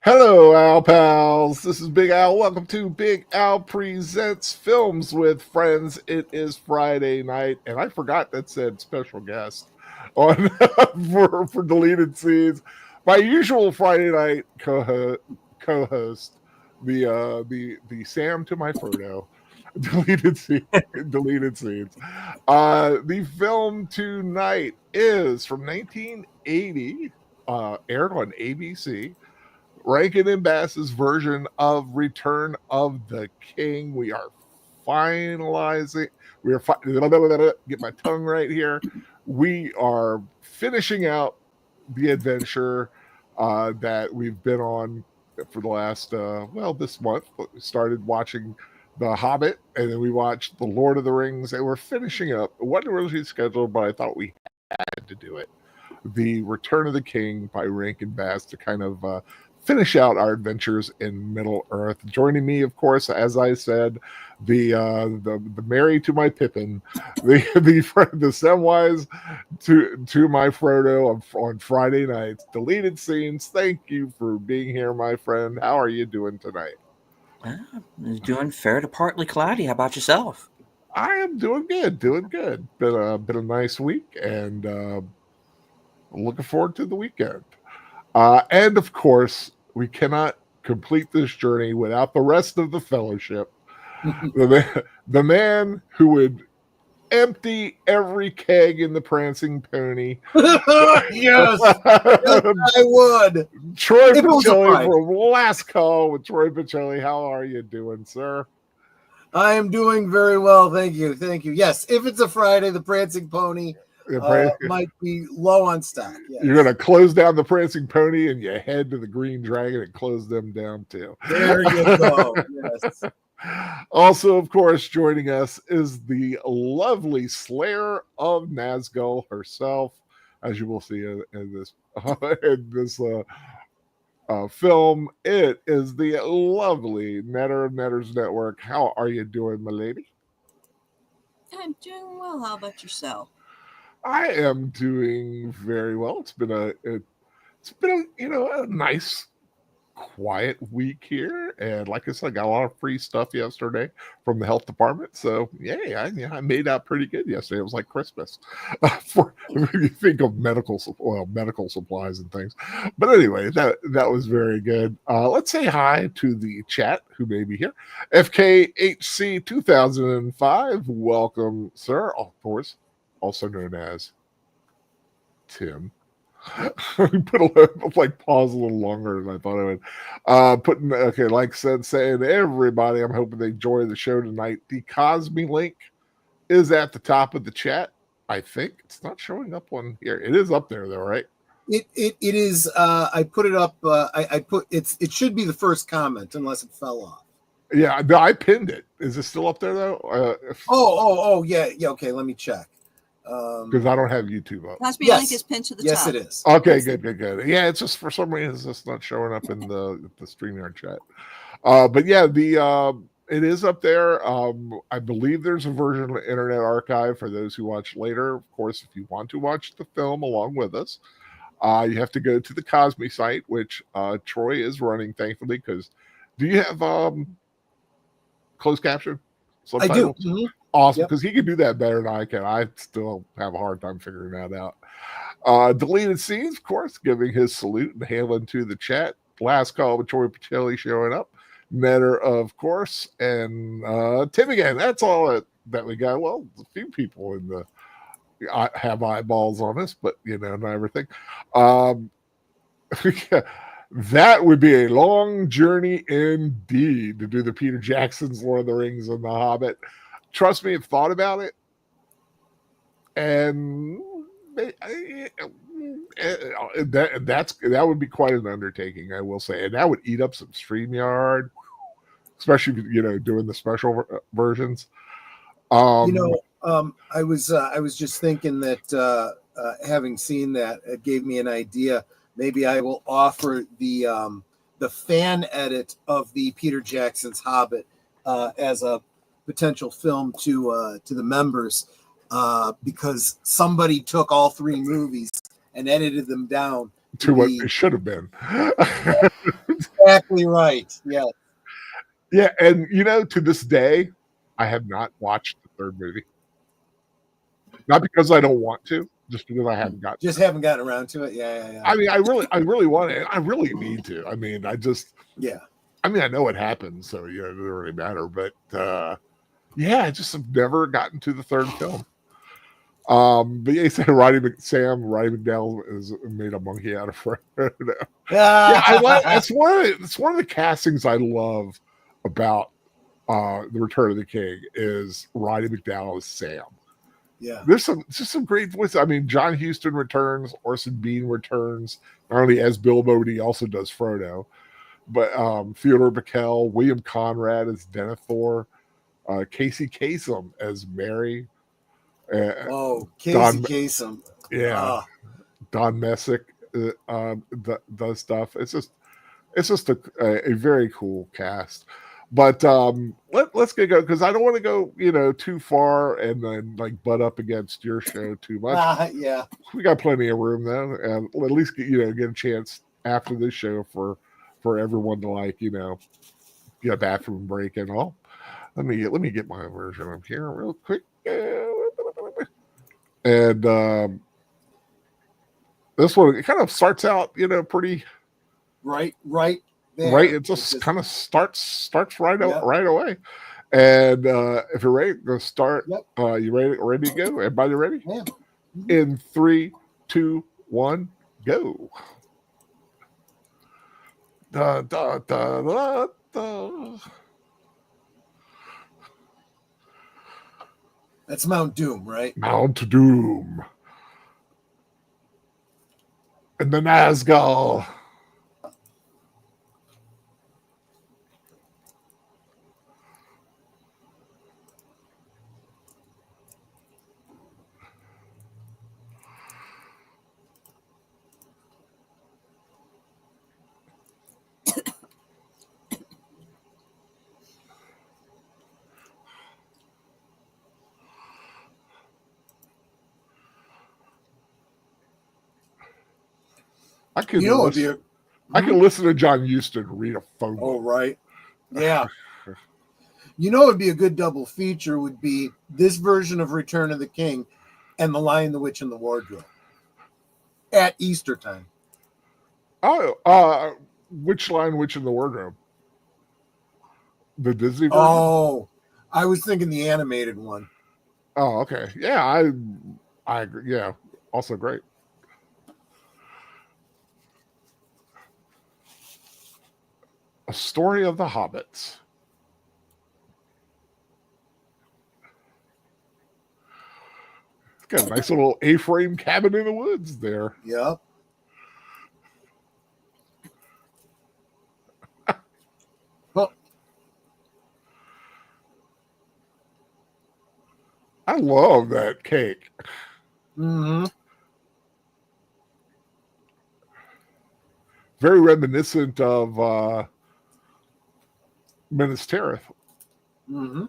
Hello, Al pals. This is Big Al. Welcome to Big Al Presents Films with Friends. It is Friday night, and I forgot that said special guest on for deleted scenes. My usual Friday night co-host, the Sam to my Frodo, deleted scene, deleted scenes. The film tonight is from 1980, aired on ABC. Rankin and Bass's version of Return of the King. We are finalizing. We are get my tongue right here. We are finishing out the adventure that we've been on for the last this month. We started watching The Hobbit, and then we watched The Lord of the Rings, and we're finishing up. It wasn't originally scheduled, but I thought we had to do it. The Return of the King by Rankin Bass to kind of finish out our adventures in Middle Earth. Joining me, of course, as I said, the Mary to my Pippin, the Samwise to my Frodo on Friday nights. Deleted scenes. Thank you for being here, my friend. How are you doing tonight? Doing fair to partly cloudy. How about yourself? I am doing good. Doing good. Been a nice week, and looking forward to the weekend. And of course, we cannot complete this journey without the rest of the fellowship. the man who would empty every keg in the Prancing Pony. Yes, I would. Troy Pacelli from Last Call with Troy Pacelli. How are you doing, sir? I am doing very well. Thank you. Thank you. Yes, if it's a Friday, the Prancing Pony might be low on stock. Yes. You're going to close down the Prancing Pony and you head to the Green Dragon and close them down too. There you go. Yes. Also, of course, joining us is the lovely Slayer of Nazgul herself, as you will see in this film. It is the lovely Netter of Netters Network. How are you doing, my lady? I'm doing well. How about yourself? I am doing very well. It's been a nice, quiet week here, and like I said, I got a lot of free stuff yesterday from the health department. So I made out pretty good yesterday. It was like Christmas for when you think of medical supplies and things. But anyway, that was very good. Let's say hi to the chat who may be here. FKHC 2005, welcome, sir. Of course, also known as Tim. We put pause a little longer than I thought I would. Saying everybody, I'm hoping they enjoy the show tonight. The Cosme link is at the top of the chat. I think it's not showing up on here. It is up there though, right? It is. I put it up. It should be the first comment unless it fell off. Yeah, no, I pinned it. Is it still up there though? Yeah. Okay, let me check. Because I don't have YouTube up. Cosby link is pinned to the top. Yes, it is. Okay, good. Yeah, it's just for some reason it's just not showing up in the StreamYard chat. But yeah, it is up there. I believe there's a version of the Internet Archive for those who watch later. Of course, if you want to watch the film along with us, you have to go to the Cosme site, which Troy is running, thankfully. Because do you have closed caption subtitles? I do. Mm-hmm. Awesome, because he can do that better than I can. I still have a hard time figuring that out. Deleted scenes, of course, giving his salute and hailing to the chat. Last Call with Troy Pacelli showing up. Netter, of course, and Tim again. That's all that we got. Well, a few people in the have eyeballs on us, but not everything. That would be a long journey indeed to do the Peter Jackson's Lord of the Rings and The Hobbit. Trust me, I've thought about it, and that would be quite an undertaking, I will say, and that would eat up some StreamYard, especially doing the special versions. I was just thinking that having seen that, it gave me an idea. Maybe I will offer the fan edit of the Peter Jackson's Hobbit as a potential film to the members, because somebody took all three movies and edited them down to what they should have been. exactly right. Yeah. Yeah, and to this day, I have not watched the third movie. Not because I don't want to, just because I haven't gotten. Just haven't gotten around to it. Yeah. I mean, I really want it. I really need to. I mean, Yeah. I mean, I know what happened, so it doesn't really matter. But yeah, I just have never gotten to the third film. But yeah, he said Roddy McDowell is made a monkey out of Frodo. Yeah, I like it's one of the castings I love about the Return of the King is Roddy McDowell as Sam. Yeah. There's some great voices. I mean, John Huston returns, Orson Bean returns, not only as Bilbo, but he also does Frodo. But Theodore Bickel, William Conrad as Denethor, Casey Kasem as Mary. Casey Kasem. Yeah, Don Messick does stuff. It's just a very cool cast. But let's get go because I don't want to go too far and then like butt up against your show too much. Yeah, we got plenty of room though, and at least get a chance after this show for everyone to get a bathroom break and all. Let me get my version up here real quick. And this one, it kind of starts out pretty right there. Right, it just kind of starts right away. And if you're ready to start, you ready to go? Everybody ready? Yeah. In 3, 2, 1, go. Da, da, da, da, da. That's Mount Doom, right? Mount Doom. And the Nazgul. I could listen to John Huston read a phone book. Oh, right. Yeah. It would be a good double feature would be this version of Return of the King and The Lion, the Witch, and the Wardrobe at Easter time. Oh, which Lion, Witch, and the Wardrobe? The Disney version? Oh, I was thinking the animated one. Oh, okay. Yeah, I agree. Yeah, also great. A Story of the Hobbits. It's got a nice little A-frame cabin in the woods there. Yep. Well, I love that cake. Mm-hmm. Very reminiscent of Minas Tirith. Mm-hmm.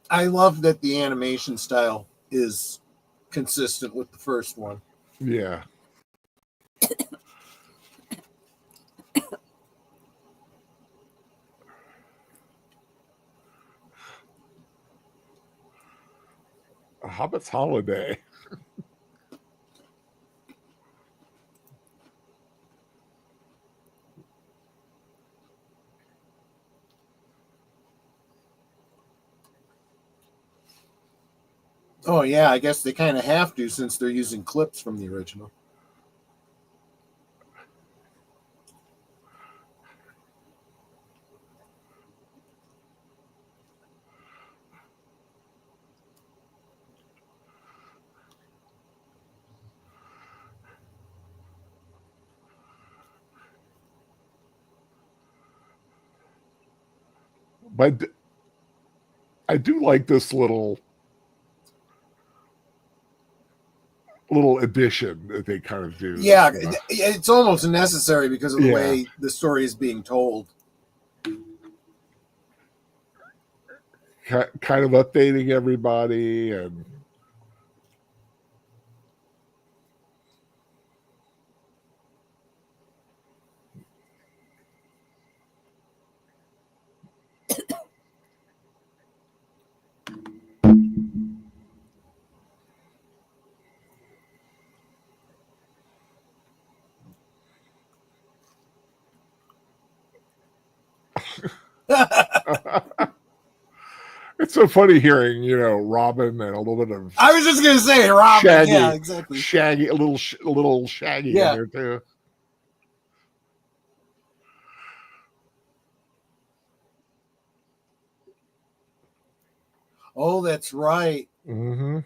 I love that the animation style is consistent with the first one. Yeah. A Hobbit's Holiday. Oh, yeah, I guess they kind of have to since they're using clips from the original. But I do like this little little addition that they kind of do. Yeah, it's almost necessary because of the Yeah. way the story is being told. Kind of updating everybody and it's so funny hearing, Robin and a little bit of I was just gonna say Robin. Shaggy, Yeah, exactly. Shaggy, a little Shaggy in there too. Oh, that's right. Mm-hmm.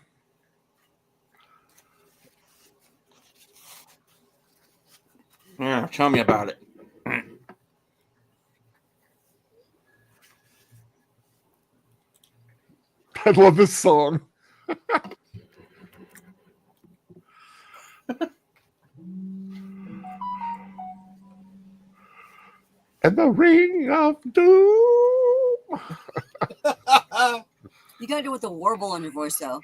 Yeah, tell me about it. I love this song. And the ring of doom. You gotta do it with a warble on your voice, though.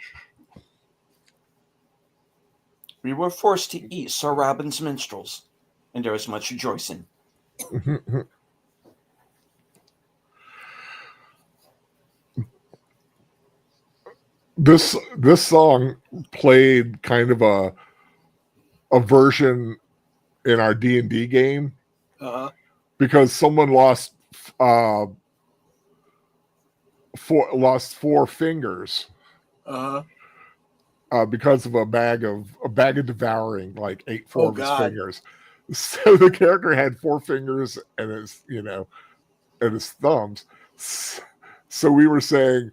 We were forced to eat Sir Robin's minstrels, and there was much rejoicing. This song played kind of a version in our D&D game because someone lost four fingers because of a bag of devouring, like ate four of his fingers. So the character had 4 fingers and his thumbs. So we were saying,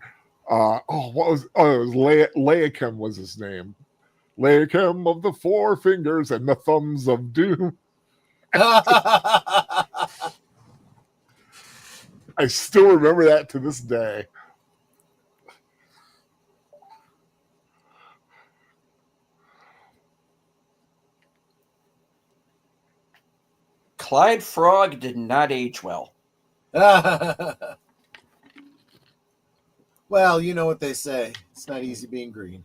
it was Laocoon was his name. Laocoon of the 4 fingers and the thumbs of doom. I still remember that to this day. Clyde Frog did not age well. Well, you know what they say. It's not easy being green.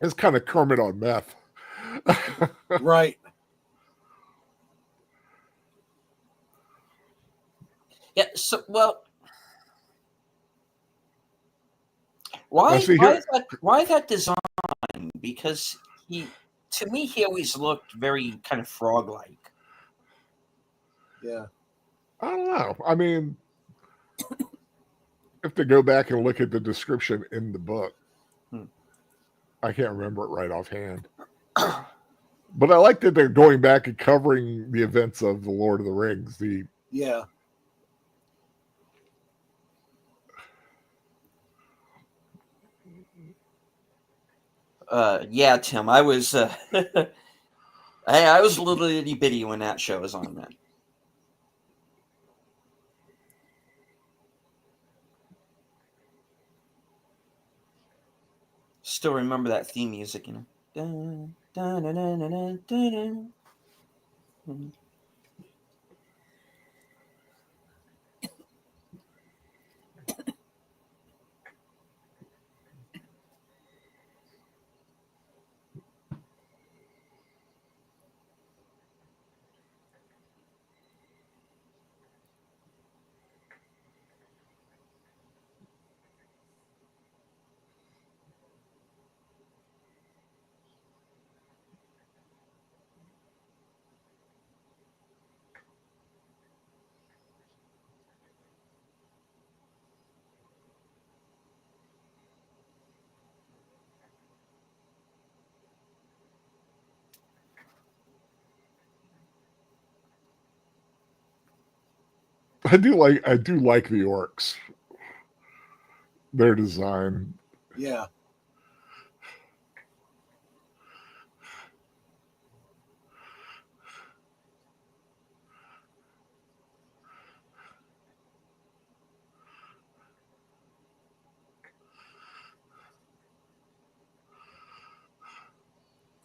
It's kind of Kermit on meth. Right. Yeah, so, well, why is that design? Because to me, he always looked very kind of frog-like. Yeah. I don't know. I mean, if to go back and look at the description in the book, I can't remember it right offhand. But I like that they're going back and covering the events of the Lord of the Rings. Yeah. Yeah, Tim, I was I was a little itty bitty when that show was on, man. Still remember that theme music, Dun, dun, dun, dun, dun, dun, dun. I do like the orcs. Their design. Yeah.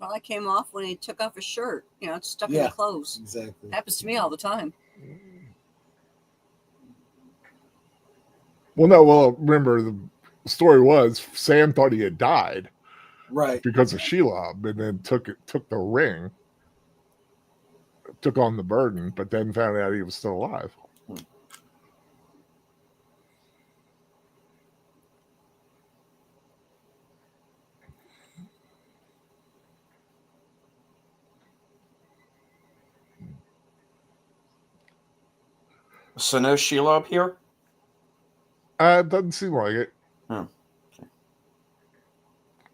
probably came off when he took off his shirt. You know, it's stuck in Yeah, the clothes. exactly. Happens to me all the time. Well, no, well, remember the story was Sam thought he had died, Right. because of Shelob, and then took the ring, took on the burden, but then found out he was still alive. So no Shelob here? It doesn't seem like it. Oh. Okay.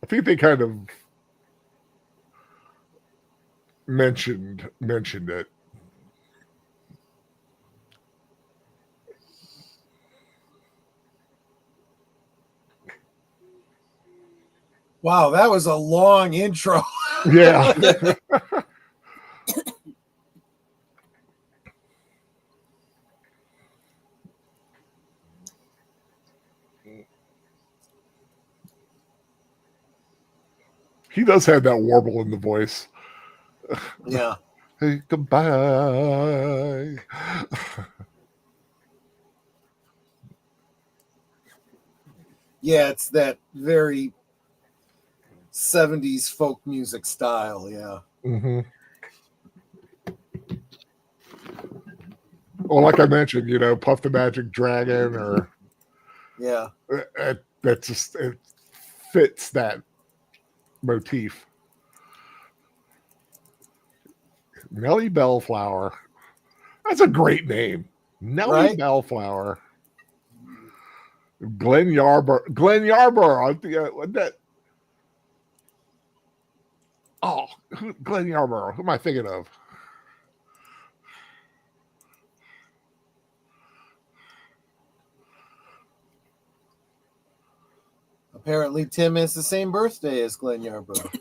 I think they kind of mentioned it. Wow, that was a long intro. Yeah. He does have that warble in the voice. Yeah. Hey, goodbye. Yeah, it's that very 70s folk music style. Yeah. Mm-hmm. Well, like I mentioned, Puff the Magic Dragon, or Yeah. that just it fits that motif. Nellie Bellflower. That's a great name. Nellie Right? Bellflower. Glenn Yarborough. Glenn Yarborough. That. Oh, Glenn Yarborough. Who am I thinking of? Apparently, Tim has the same birthday as Glenn Yarborough.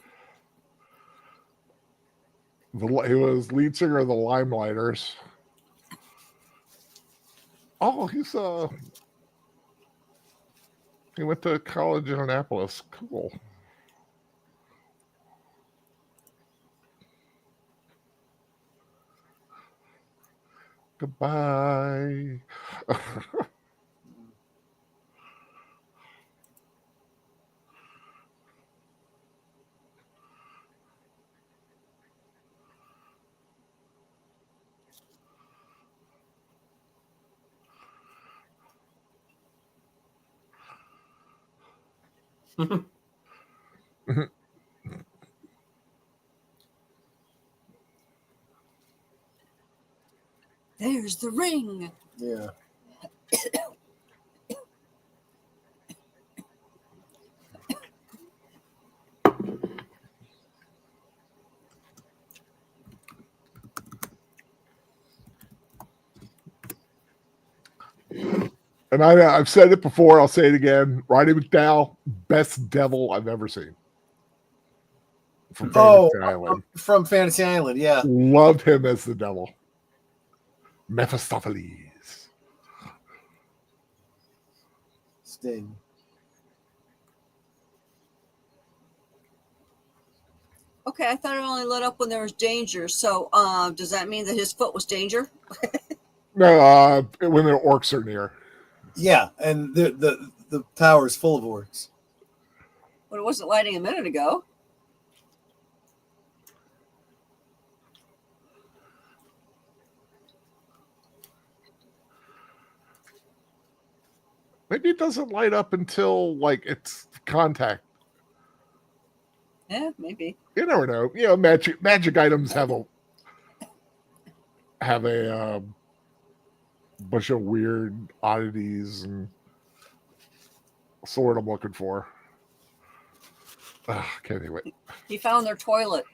He was lead singer of the Limelighters. Oh, he went to college in Annapolis. Cool. Goodbye. There's the ring. Yeah. And I've said it before, I'll say it again. Roddy McDowell, best devil I've ever seen. From Fantasy Island. From Fantasy Island, yeah. Loved him as the devil. Mephistopheles. Sting. Okay, I thought it only lit up when there was danger. So, does that mean that his foot was danger? No, when the orcs are near. Yeah, and the tower is full of orcs. But it wasn't lighting a minute ago. Maybe it doesn't light up until it's contact. Yeah, maybe. You never know. Magic items have a bunch of weird oddities and sword I'm looking for. Can't even wait. He found their toilet.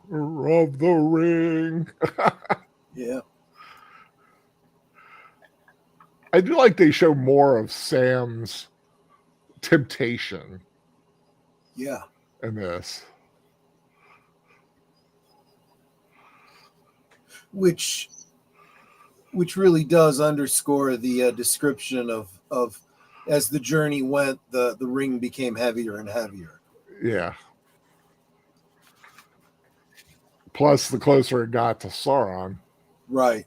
Of the Ring. Yeah. I do like they show more of Sam's temptation. Yeah. In this. Which really does underscore the description of as the journey went, the ring became heavier and heavier. Yeah. Plus, the closer it got to Sauron. Right.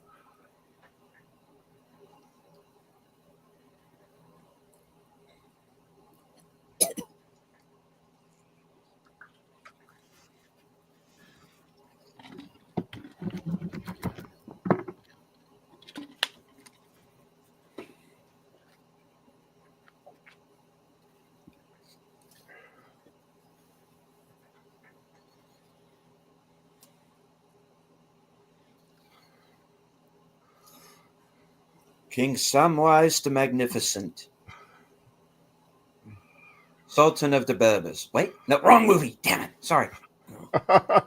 King Samwise the Magnificent. Sultan of the Berbers. Wait, no, wrong movie. Damn it. Sorry. I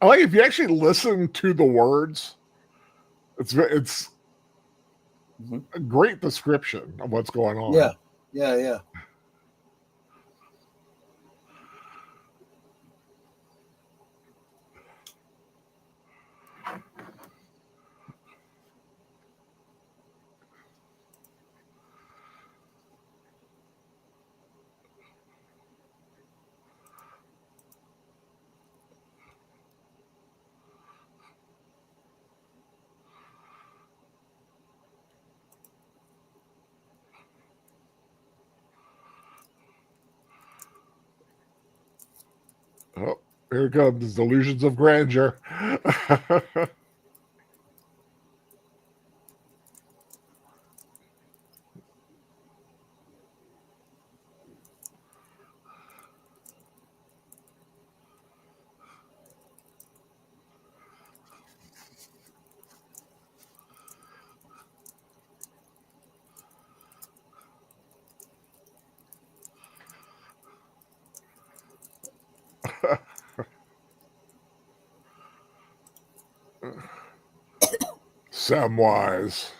like if you actually listen to the words, it's a great description of what's going on. Yeah. Yeah. Yeah. Oh, here comes Delusions of Grandeur. Samwise.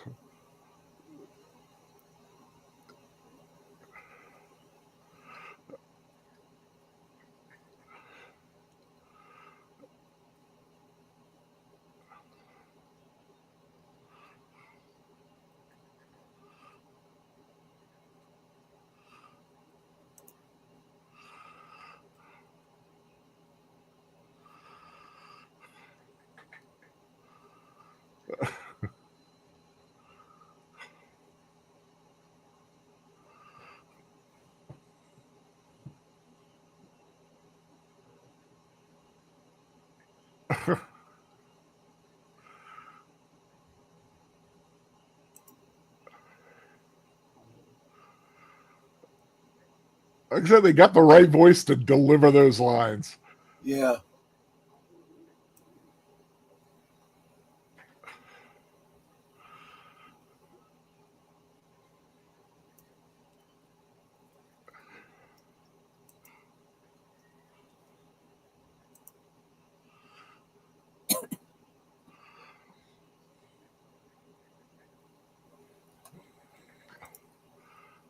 Like I said, they got the right voice to deliver those lines. Yeah.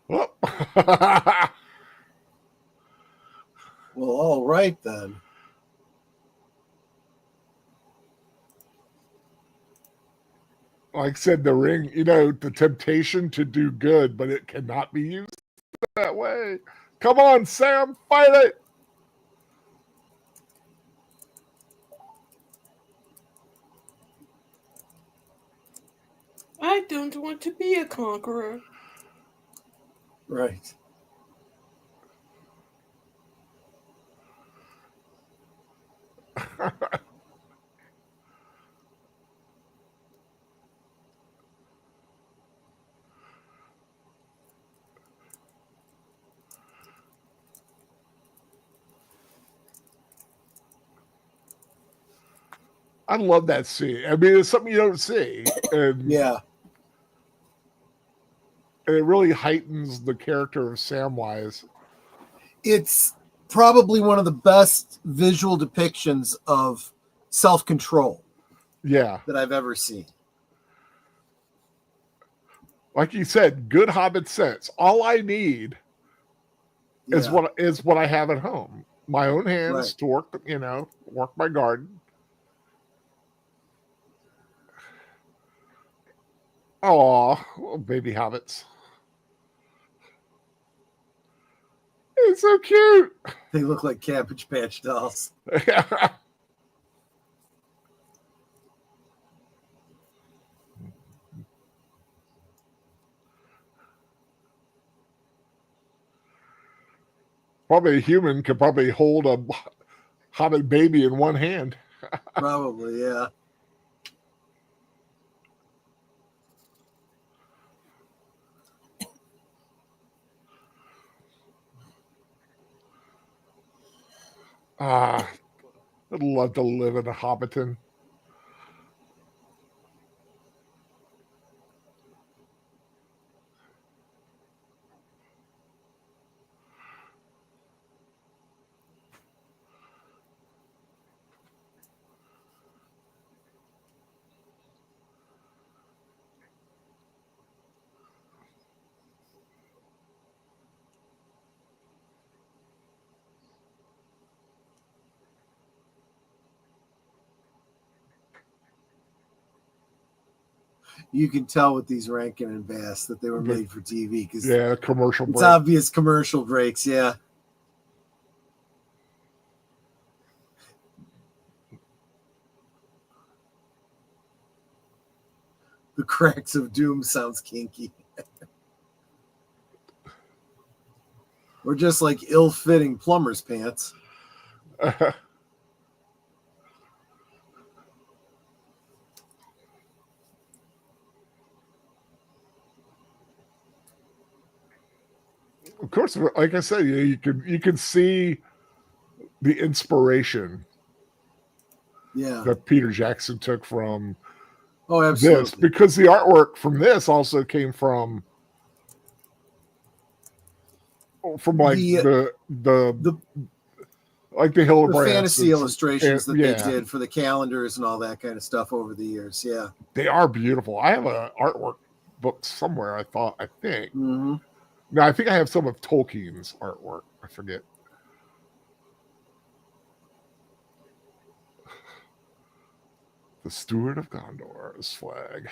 Oh. Well, all right then. like I said, the ring, the temptation to do good, but it cannot be used that way. Come on, Sam, fight it. I don't want to be a conqueror. Right. I love that scene. I mean, it's something you don't see. And yeah. And it really heightens the character of Samwise. It's probably one of the best visual depictions of self-control that I've ever seen. Like you said, good Hobbit sense. All I need is what I have at home. My own hands to work, work my garden. Oh, little baby hobbits. It's so cute. They look like Cabbage Patch dolls. Probably a human could probably hold a hobbit baby in one hand. Probably, yeah. I'd love to live in a Hobbiton. You can tell with these Rankin and Bass that they were made for TV because commercial break. It's obvious commercial breaks, yeah. The Cracks of Doom sounds kinky. Or just like ill-fitting plumber's pants. Of course, like I said, you can see the inspiration that Peter Jackson took from this, because the artwork from this also came from like the like the Hildebrandt fantasy illustrations that they did for the calendars and all that kind of stuff over the years. Yeah, they are beautiful. I have an artwork book somewhere. I think. Mm-hmm. No, I think I have some of Tolkien's artwork. I forget. The Steward of Gondor's flag.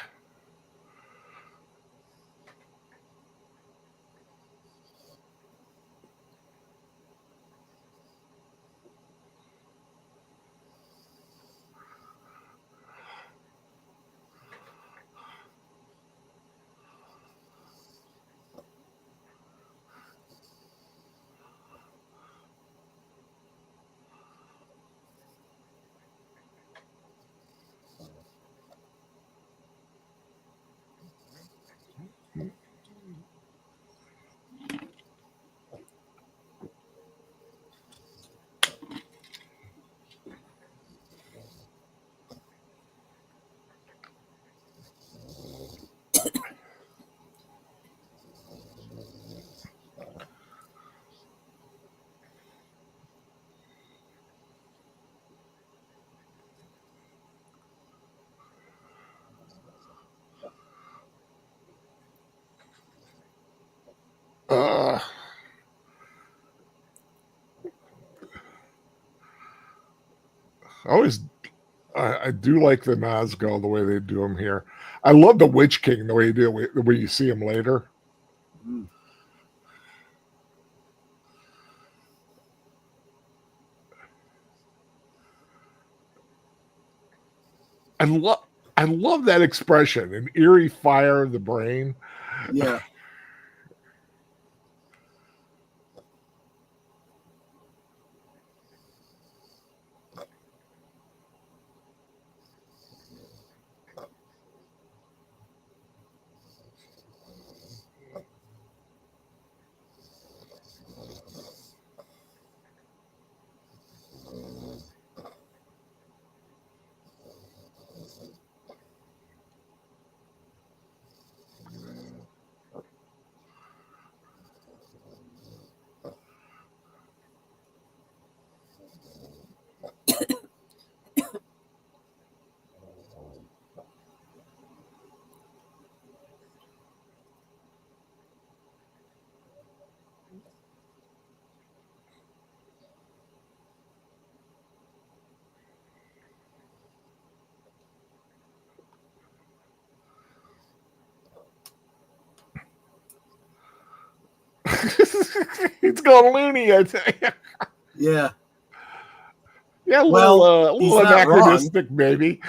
I do like the Nazgul the way they do them here. I love the Witch King the way you do it, the way you see him later. Mm. I love that expression, an eerie fire of the brain. Yeah. He's gone loony, I tell you. Yeah. Yeah, a Well, he's little not anachronistic, maybe.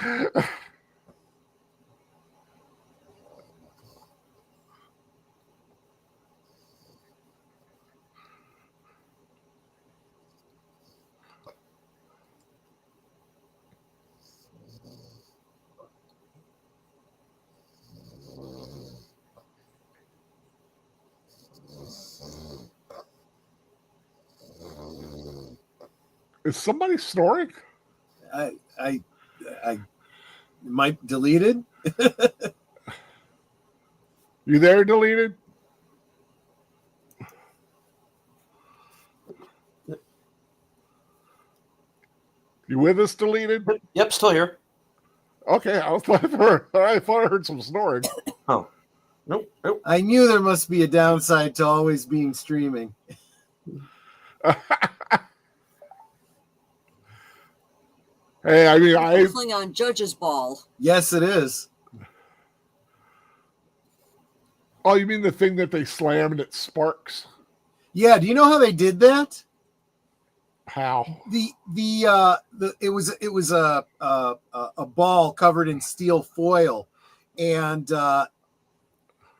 Is somebody snoring? I might deleted. You there, deleted? You with us, deleted? Yep, still here. Okay, I thought I heard some snoring. Oh, nope. I knew there must be a downside to always being streaming. Hey, I mean, Definitely on Judge's Ball. Yes, it is. Oh, you mean the thing that they slam and it sparks? Yeah. Do you know how they did that? How? It was a ball covered in steel foil, and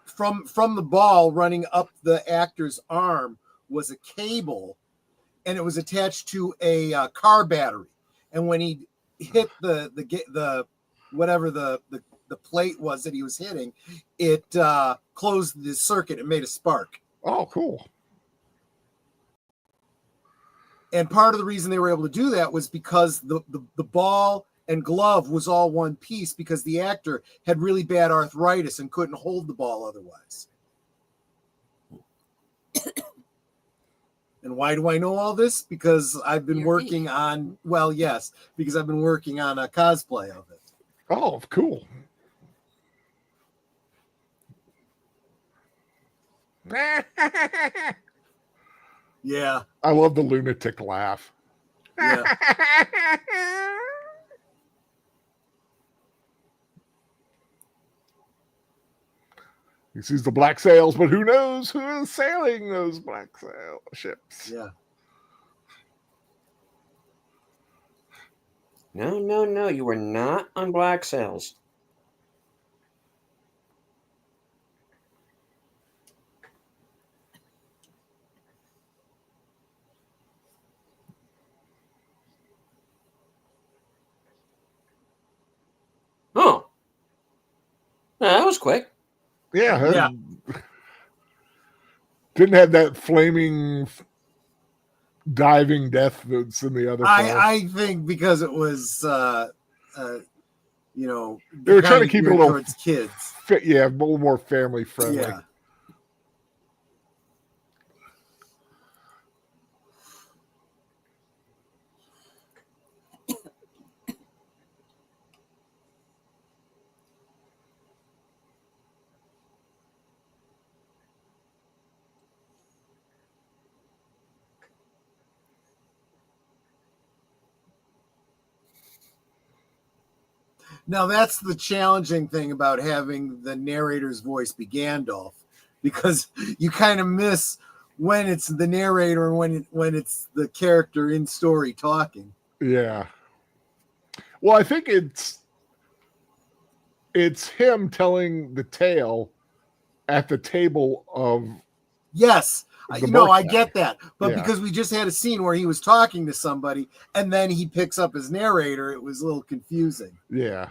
from the ball running up the actor's arm was a cable, and it was attached to a car battery. And when he hit the whatever the plate was that he was hitting, it closed the circuit and made a spark. Oh, cool. And part of the reason they were able to do that was because the ball and glove was all one piece, because the actor had really bad arthritis and couldn't hold the ball otherwise. And why do I know all this? Because I've been working on, well, yes, because I've been working on a cosplay of it. Oh, cool. Yeah. I love the lunatic laugh. Yeah. He sees the black sails, but who knows who is sailing those black sail ships? Yeah. No. You were not on black sails. Oh. That was quick. Yeah. Yeah. Didn't have that flaming diving death that's in the other film. I think because it was you know, they were trying to keep it a little towards kids. Yeah, a little more family friendly. Yeah. Now that's the challenging thing about having the narrator's voice be Gandalf, because you kind of miss when it's the narrator and when it's the character in story talking. Yeah. Well, I think it's him telling the tale at the table of. Yes, I get that. But Yeah. because we just had a scene where he was talking to somebody and then he picks up his narrator, it was a little confusing. Yeah.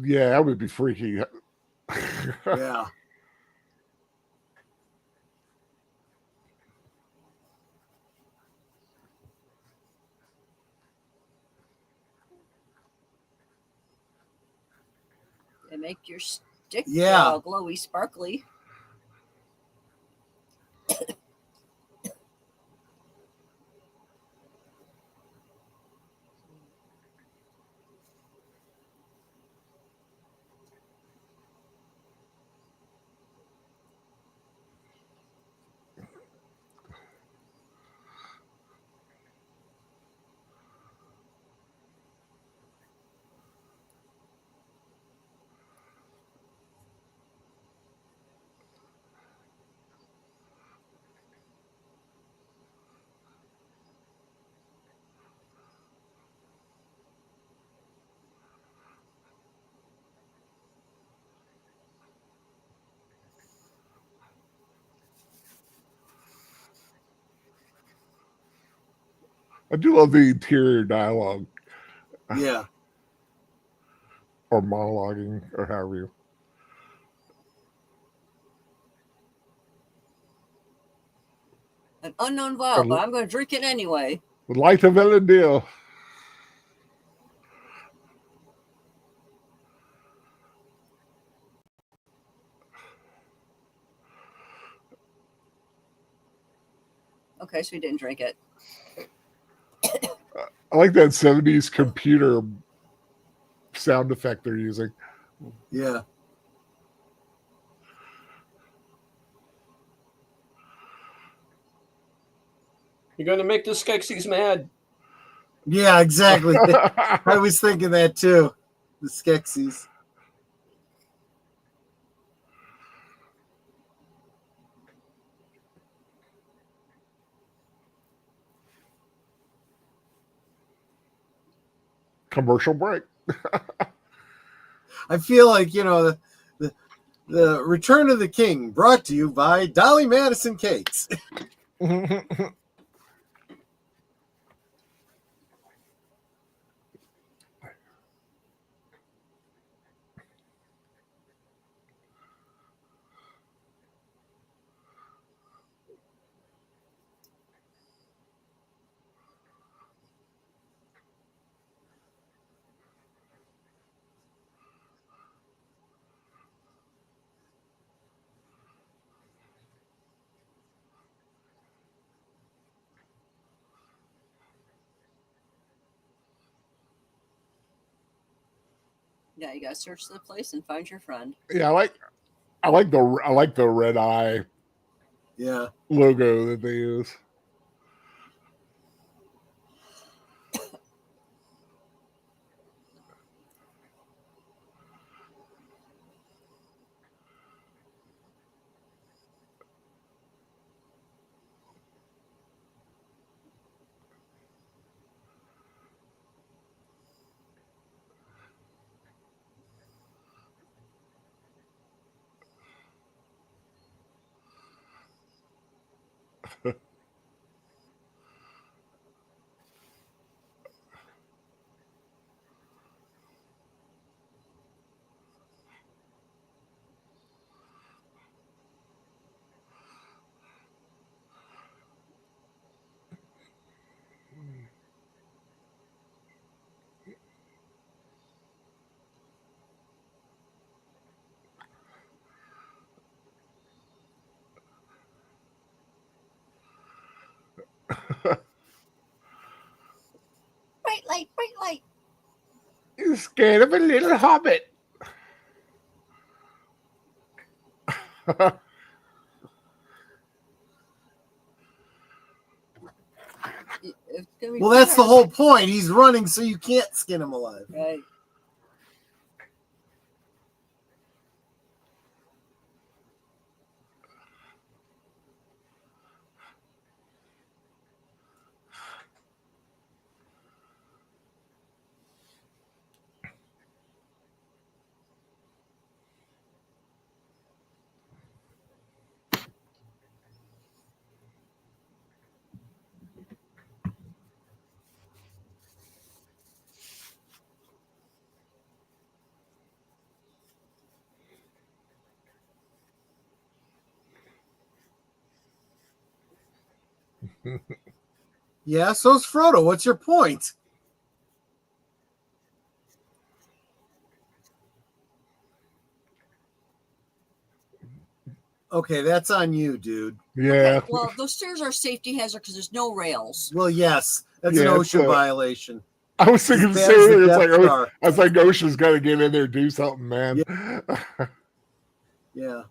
Yeah, that would be freaky. Yeah. They make your stick glowy, sparkly. I do love the interior dialogue. Yeah. Or monologuing, or however you. An unknown vial, but I'm going to drink it anyway. The light of Elendil. Okay, so we didn't drink it. I like that 70s computer sound effect they're using. Yeah. You're going to make the Skeksis mad. Yeah, exactly. I was thinking that too. The Skeksis. Commercial break. I feel like, the Return of the King, brought to you by Dolly Madison Cakes. Yeah, you gotta search the place and find your friend. Yeah, I like the red eye. Yeah. Logo that they use. Bright light. You're scared of a little hobbit. It's gonna be Well, that's the hard. whole point. He's running, so you can't skin him alive. Right. Yeah, so's Frodo. What's your point? Okay, that's on you, dude. Yeah. Okay, well, those stairs are a safety hazard because there's no rails. Well, yes, that's an Yeah, OSHA violation. I was thinking the As bad same as the thing. It's Death like, Star. I was like, OSHA's got to get in there and do something, man. Yeah.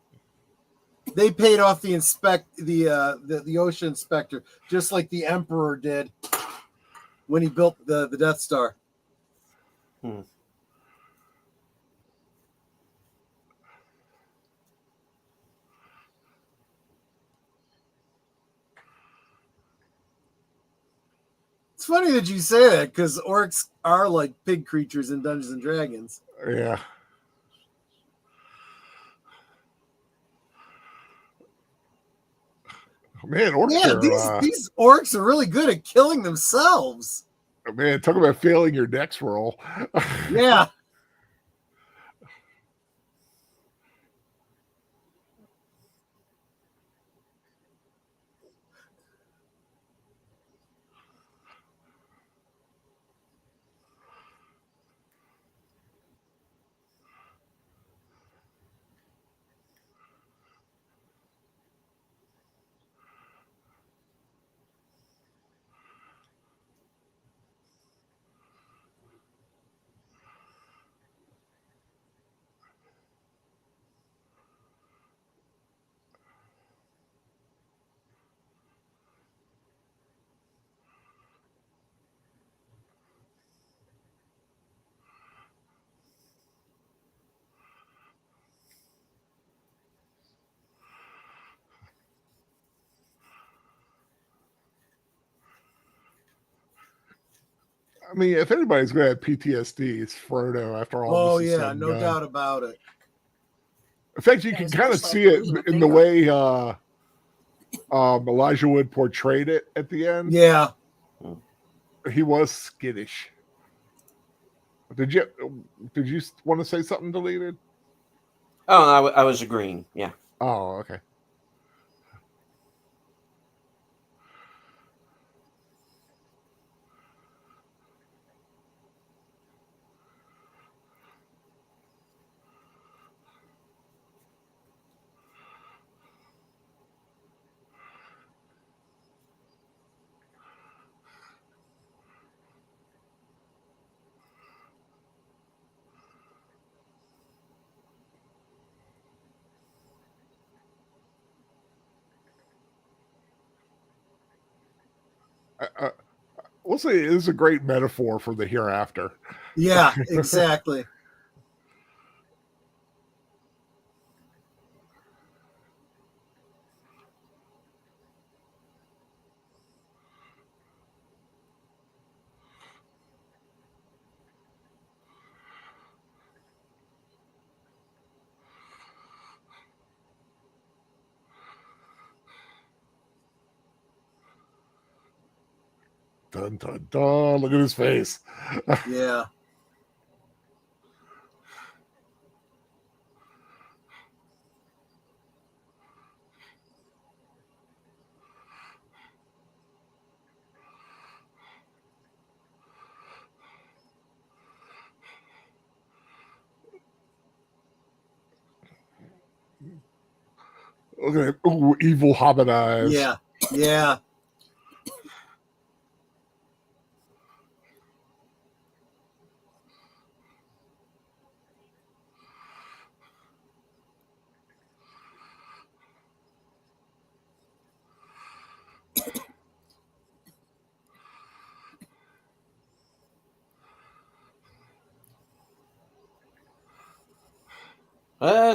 They paid off the OSHA inspector, just like the Emperor did when he built the Death Star. It's funny that you say that because orcs are like pig creatures in Dungeons and Dragons. Yeah. Man, orcs are, these orcs are really good at killing themselves. man, talk about failing your dex roll. Yeah. I mean, if anybody's going to have PTSD, it's Frodo after all Oh, this is yeah, said and no done. doubt about it. In fact, you can kind of see it in the way Elijah Wood portrayed it at the end. Yeah. He was skittish. Did you want to say something, Deleted? Oh, I was agreeing. Yeah. Oh, okay. We'll say it is a great metaphor for the hereafter. Yeah, exactly. Dun, dun, dun. Look at his face. Yeah. Look at it. Ooh, evil hobbit eyes. Yeah. Yeah.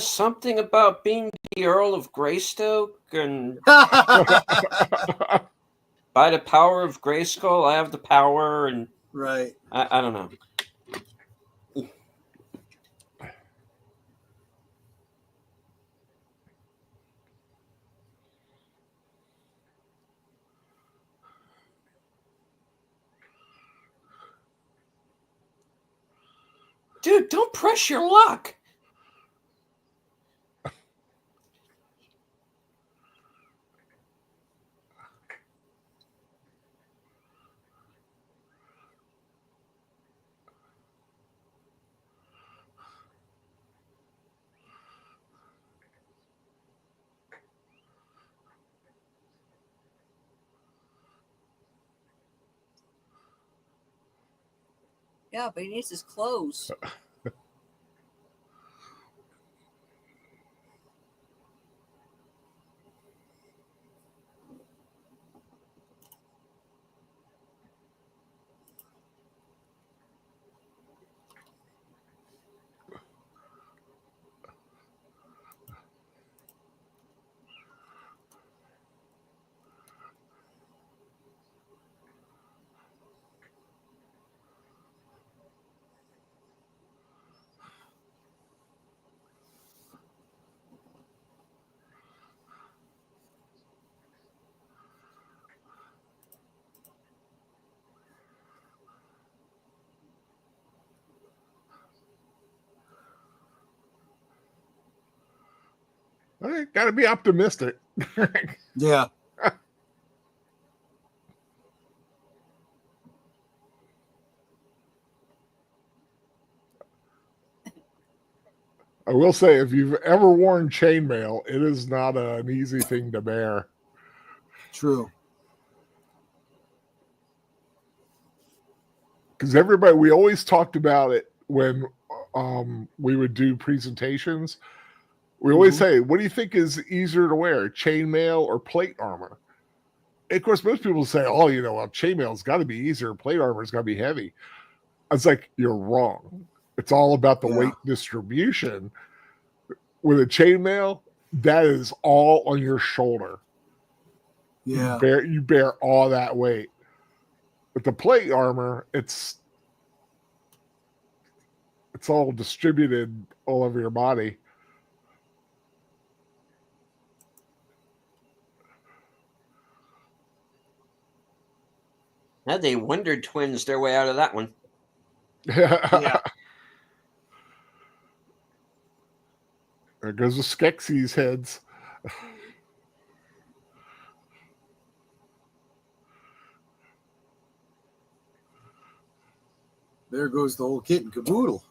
Something about being the Earl of Greystoke, and by the power of Grayskull, I have the power, and right. I don't know. Dude, don't press your luck. Yeah, but he needs his clothes. Got to be optimistic. Yeah. I will say, if you've ever worn chainmail, it is not an easy thing to bear. True. Because we always talked about it when we would do presentations. We always say, what do you think is easier to wear, chainmail or plate armor? And of course, most people say, oh, chainmail's got to be easier. Plate armor's got to be heavy. I was like, you're wrong. It's all about the weight distribution. With a chainmail, that is all on your shoulder. Yeah. You bear all that weight. With the plate armor, it's all distributed all over your body. Now they Wonder Twins their way out of that one. Yeah. There goes the Skeksis heads. There goes the whole kit and caboodle.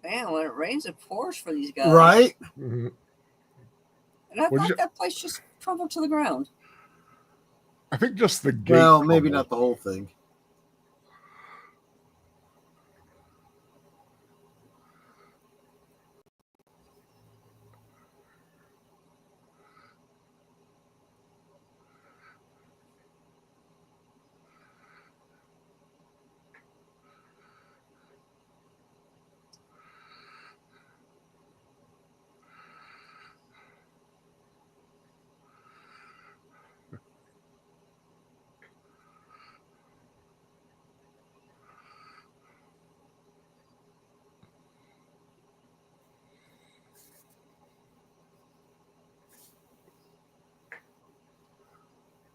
Man, when it rains, it pours for these guys. Right? Mm-hmm. And I thought that place just crumbled to the ground. I think just the gate. Well, maybe not the whole thing.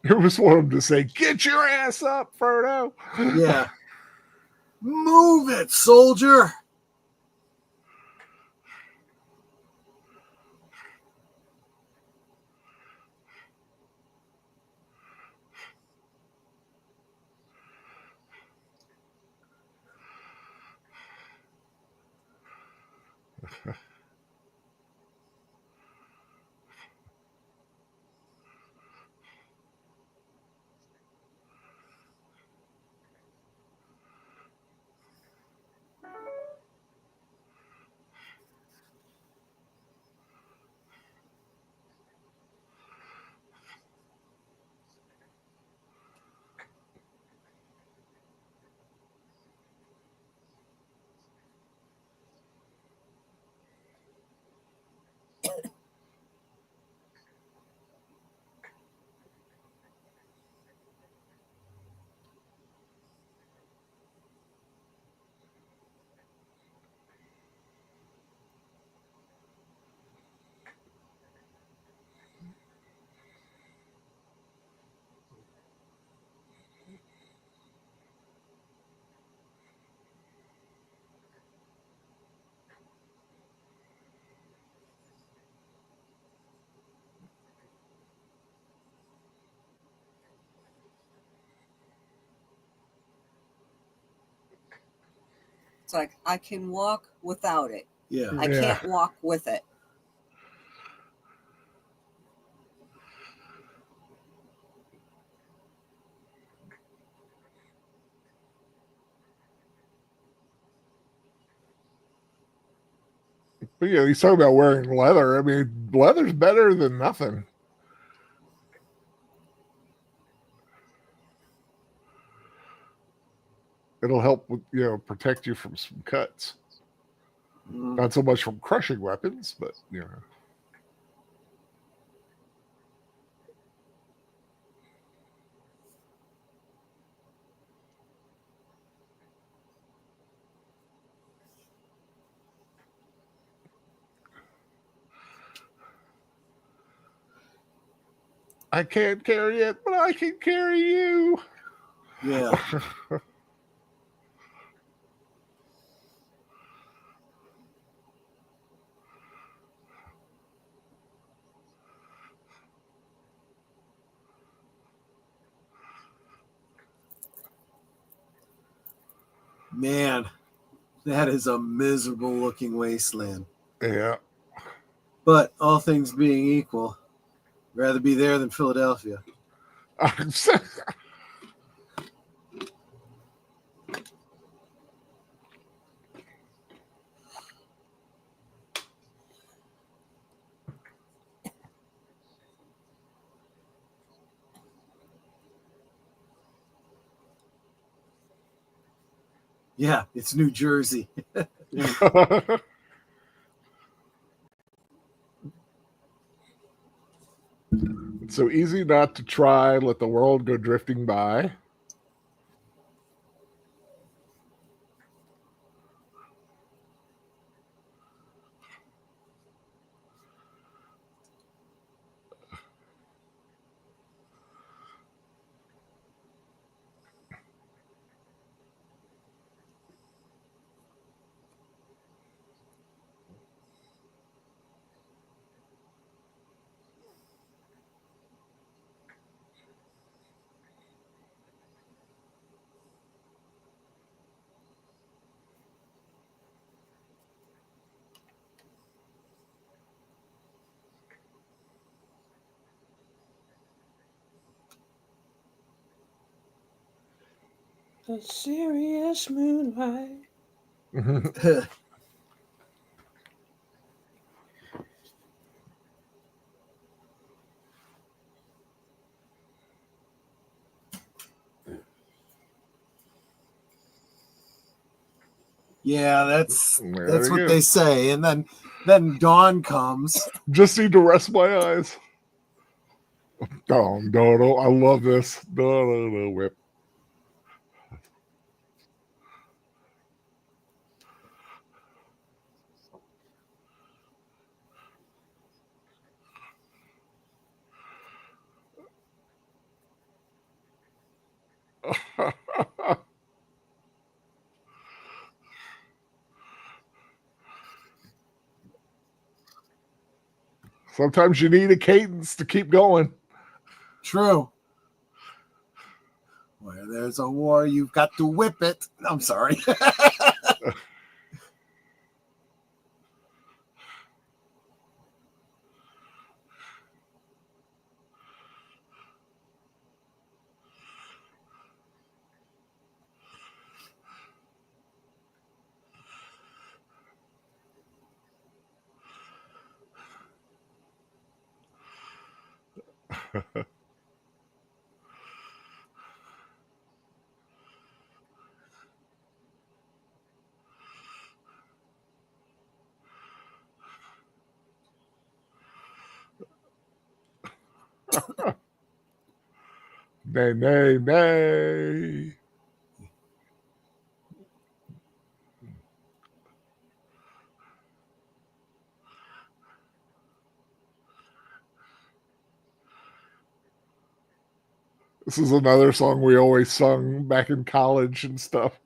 It was one of them to say, "Get your ass up, Frodo." Yeah. Move it, soldier. It's like I can walk without it. Yeah. I can't walk with it. But yeah, he's talking about wearing leather. I mean, leather's better than nothing. It'll help with, protect you from some cuts. Not so much from crushing weapons, but I can't carry it, but I can carry you. Yeah. Man, that is a miserable looking wasteland. Yeah. But all things being equal, rather be there than Philadelphia. Yeah, it's New Jersey. It's so easy not to try, let the world go drifting by. The serious moonlight. Yeah, that's what they say. And then dawn comes. Just need to rest my eyes. No, I love this. No, whip. Sometimes you need a cadence to keep going. True. Where there's a war, you've got to whip it. I'm sorry. Nay, nay, nay. This is another song we always sung back in college and stuff.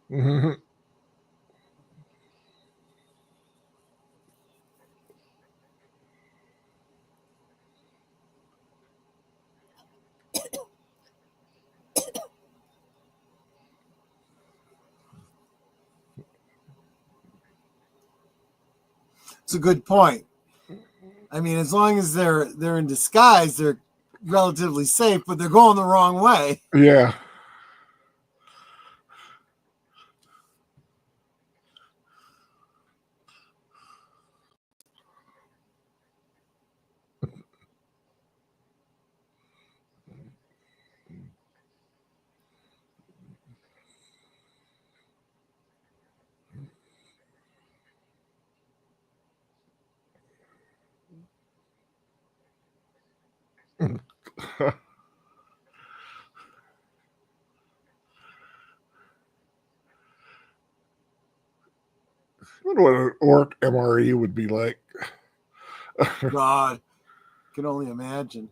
Mhm. It's a good point. I mean, as long as they're in disguise, they're relatively safe, but they're going the wrong way. Yeah. I wonder what an orc MRE would be like. God, can only imagine.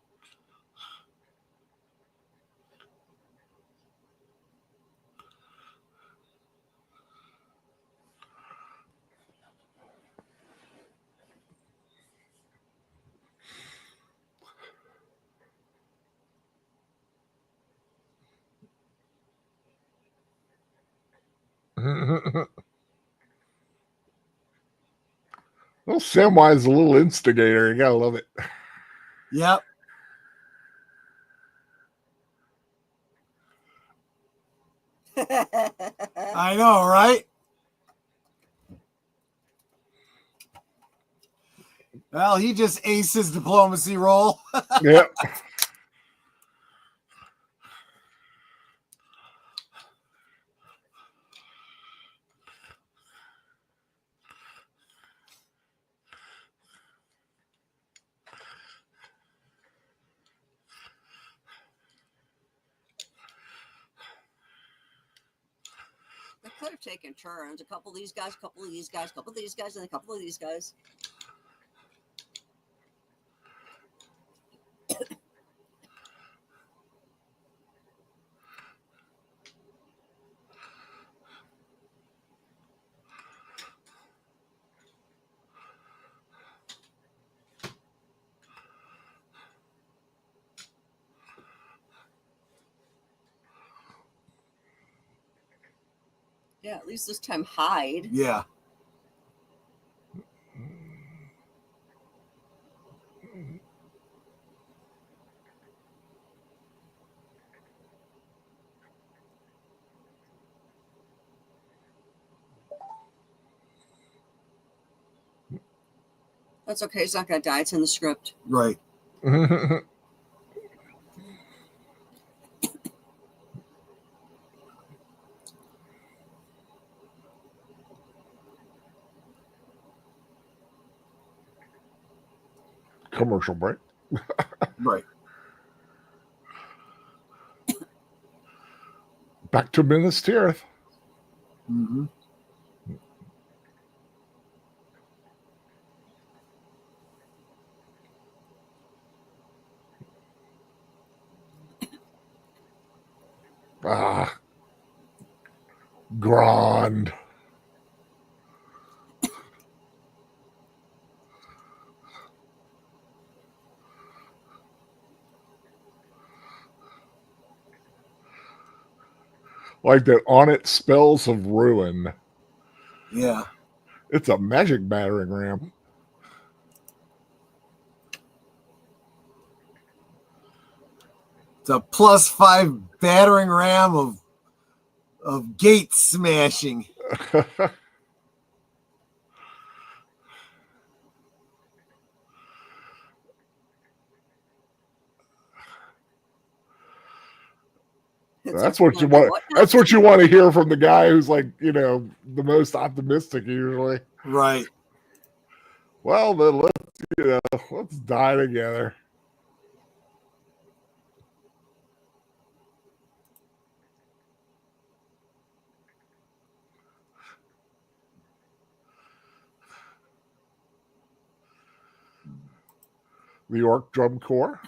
Well, Samwise is a little instigator. You gotta love it. Yep. I know, right? Well, he just aced his diplomacy role. Yep. They could have taken turns. A couple of these guys, a couple of these guys, a couple of these guys, and a couple of these guys. Yeah, at least this time hide. Yeah. That's okay. It's not going to die. It's in the script. Right. Commercial break. Right. Back to Minas Tirith. Mm-hmm. Ah. Grand. Like that on it spells of ruin. Yeah. It's a magic battering ram. It's a +5 battering ram of gate smashing. That's what you want. That's what you want to hear from the guy who's like, the most optimistic usually. Right. Well, then let's die together. The York Drum Corps.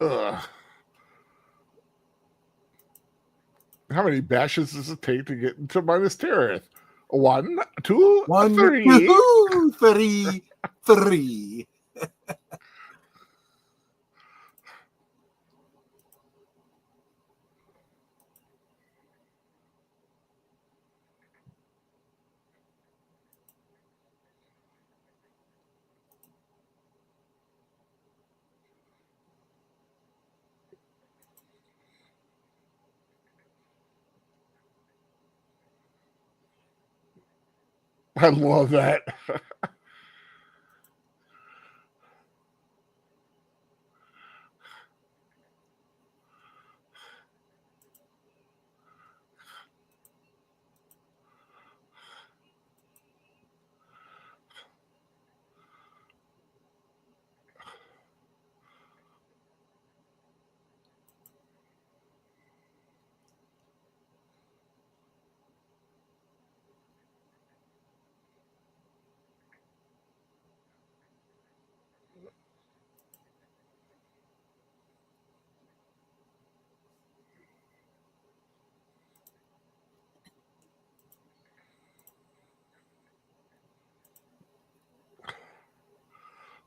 Ugh. How many bashes does it take to get into Minas Tirith? 1, 2, 3. 1, 2, 3. I love that.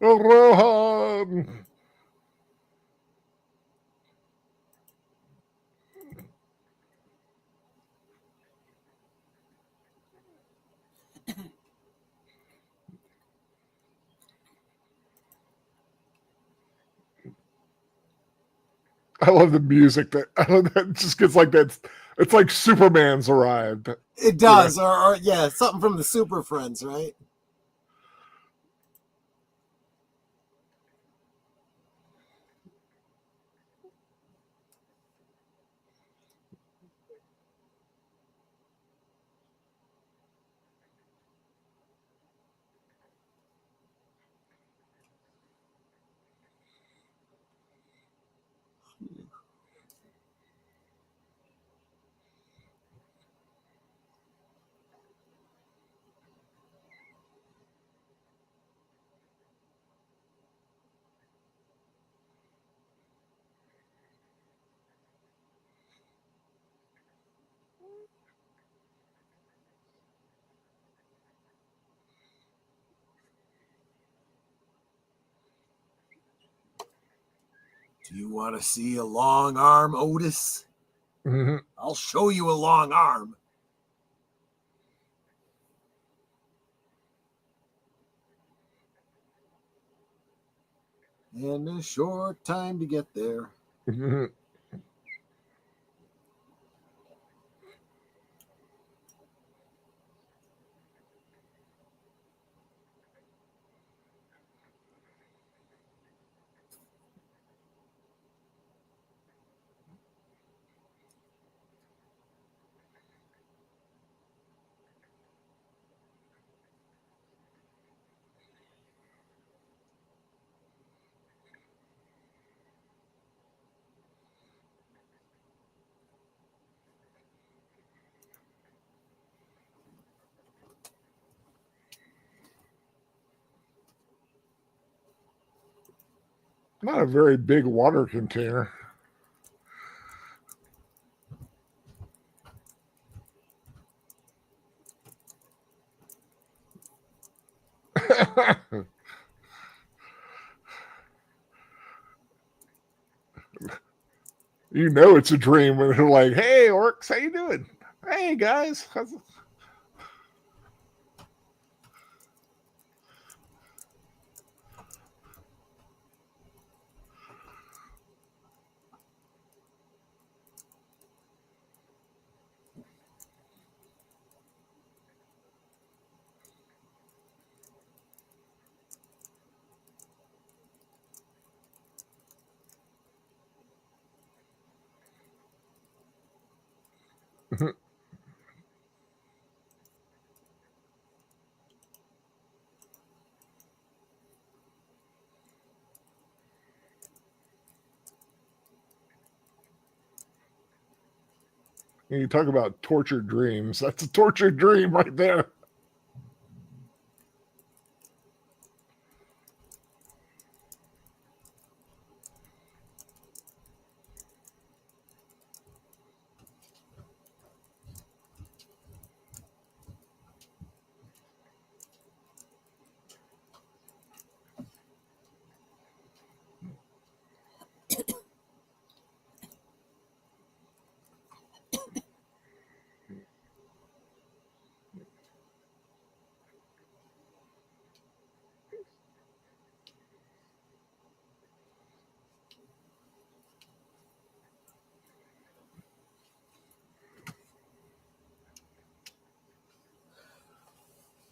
Rohan. I love the music that just gets like that. It's like Superman's arrived. It does, or yeah, something from the Super Friends, right? Do you want to see a long arm, Otis? Mm-hmm. I'll show you a long arm. And a short time to get there. Mm-hmm. Not a very big water container. You know it's a dream when they're like, "Hey, orcs, how you doing? Hey, guys." You talk about tortured dreams. That's a tortured dream right there.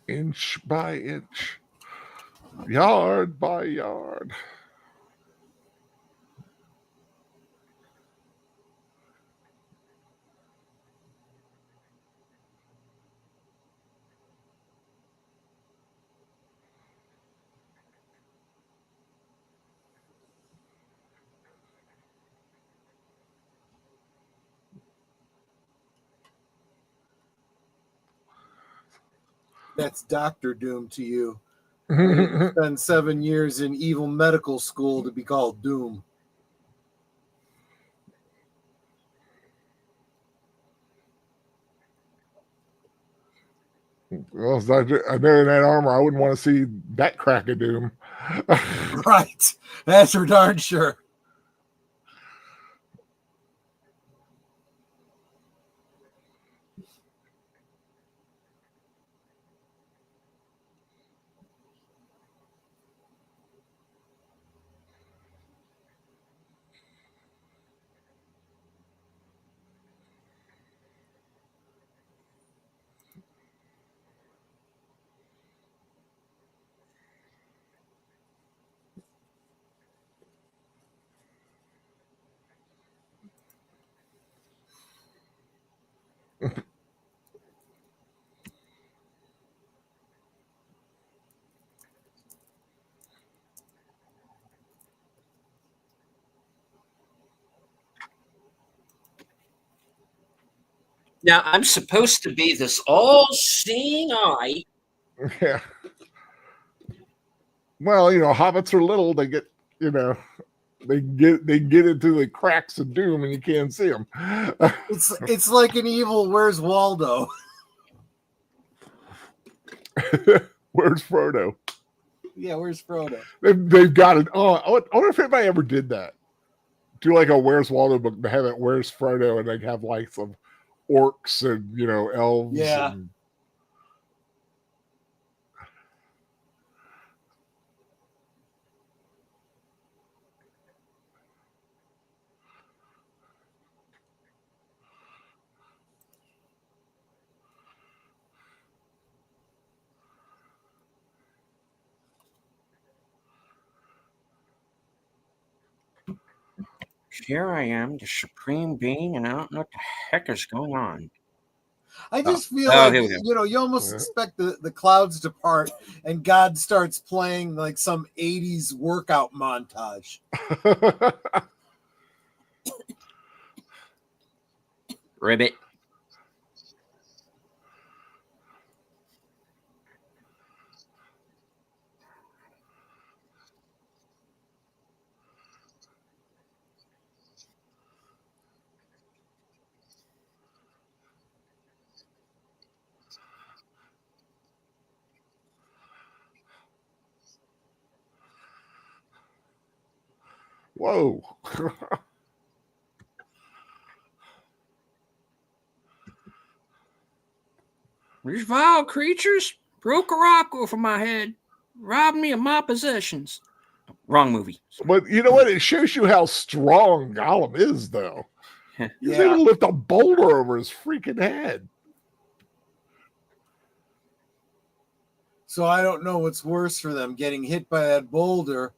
Inch by inch, yard by yard. That's Doctor Doom to you. You spend 7 years in evil medical school to be called Doom. Well, if I know in that armor, I wouldn't want to see that crack of doom. Right. That's for darn sure. Now, I'm supposed to be this all-seeing eye. Yeah. Well, hobbits are little. They get, they get into the cracks of doom, and you can't see them. It's like an evil Where's Waldo? Where's Frodo? Yeah, where's Frodo? They've got it. Oh, I wonder if anybody ever did that. Do like a Where's Waldo book, but have it Where's Frodo, and they have like some orcs and elves. Yeah. And... Here I am, the supreme being, and I don't know what the heck is going on. I just feel like, you almost Yeah. expect the clouds to part and God starts playing like some 80s workout montage. Ribbit. Whoa. These vile creatures broke a rock over my head, robbed me of my possessions. Wrong movie. But you know what? It shows you how strong Gollum is, though. He's able to lift a boulder over his freaking head. So I don't know what's worse for them, getting hit by that boulder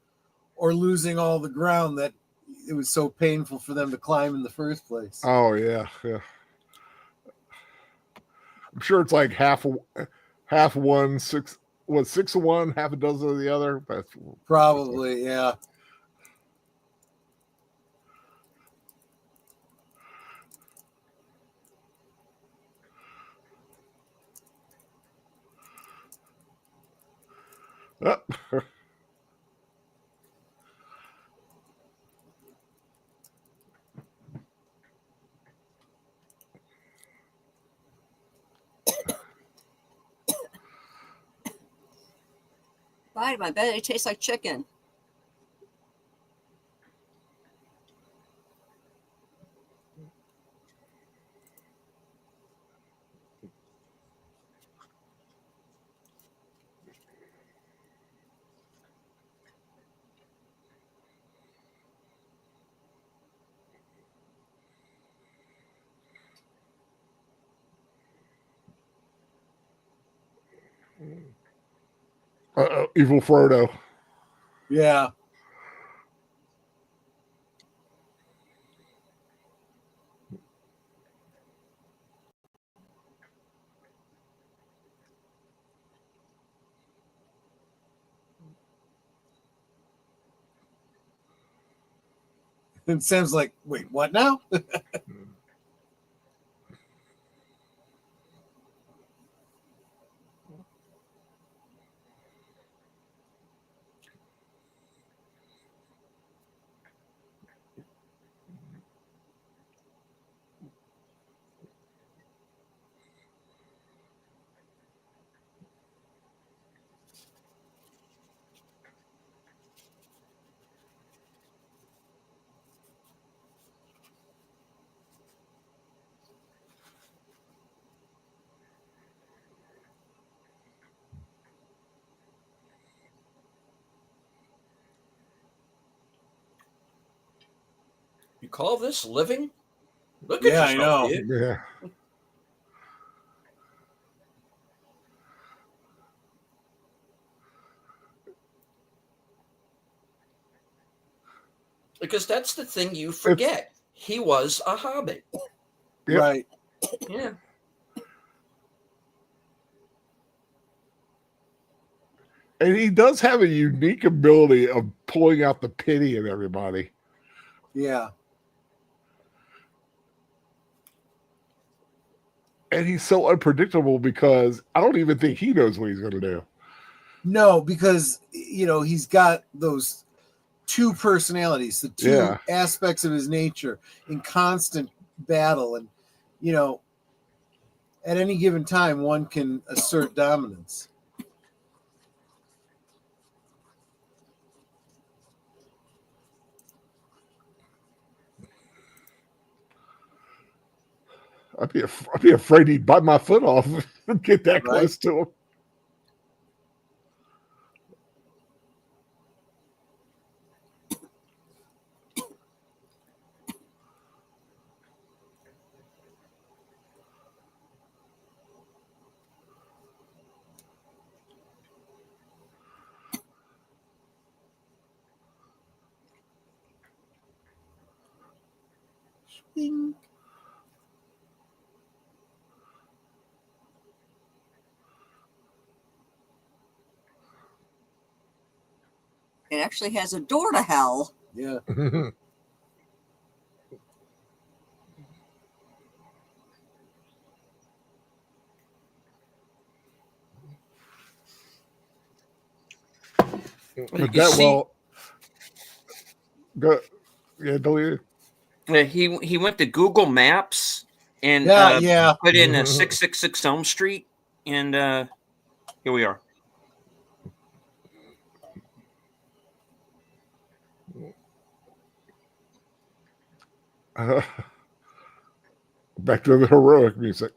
or losing all the ground that it was so painful for them to climb in the first place. Oh, yeah. I'm sure it's like half one, 6 of one, half a dozen of the other. That's probably, yeah. Right, I bet it tastes like chicken. Evil Frodo. Yeah. And Sam's like, wait, what now? You call this living? Look Yeah, at I yourself, know. kid. Yeah. Because that's the thing you forget. He was a hobbit. Yep. Right. Yeah. And he does have a unique ability of pulling out the pity in everybody. Yeah. And he's so unpredictable because I don't even think he knows what he's going to do. No, because, he's got those two personalities, the two aspects of his nature in constant battle. And, at any given time, one can assert dominance. I'd be afraid he'd bite my foot off and get that close to him. Bing. It actually has a door to hell. Yeah. But that go, yeah, delete it. He went to Google Maps and put in 666 Elm Street, and here we are. Back to the heroic music.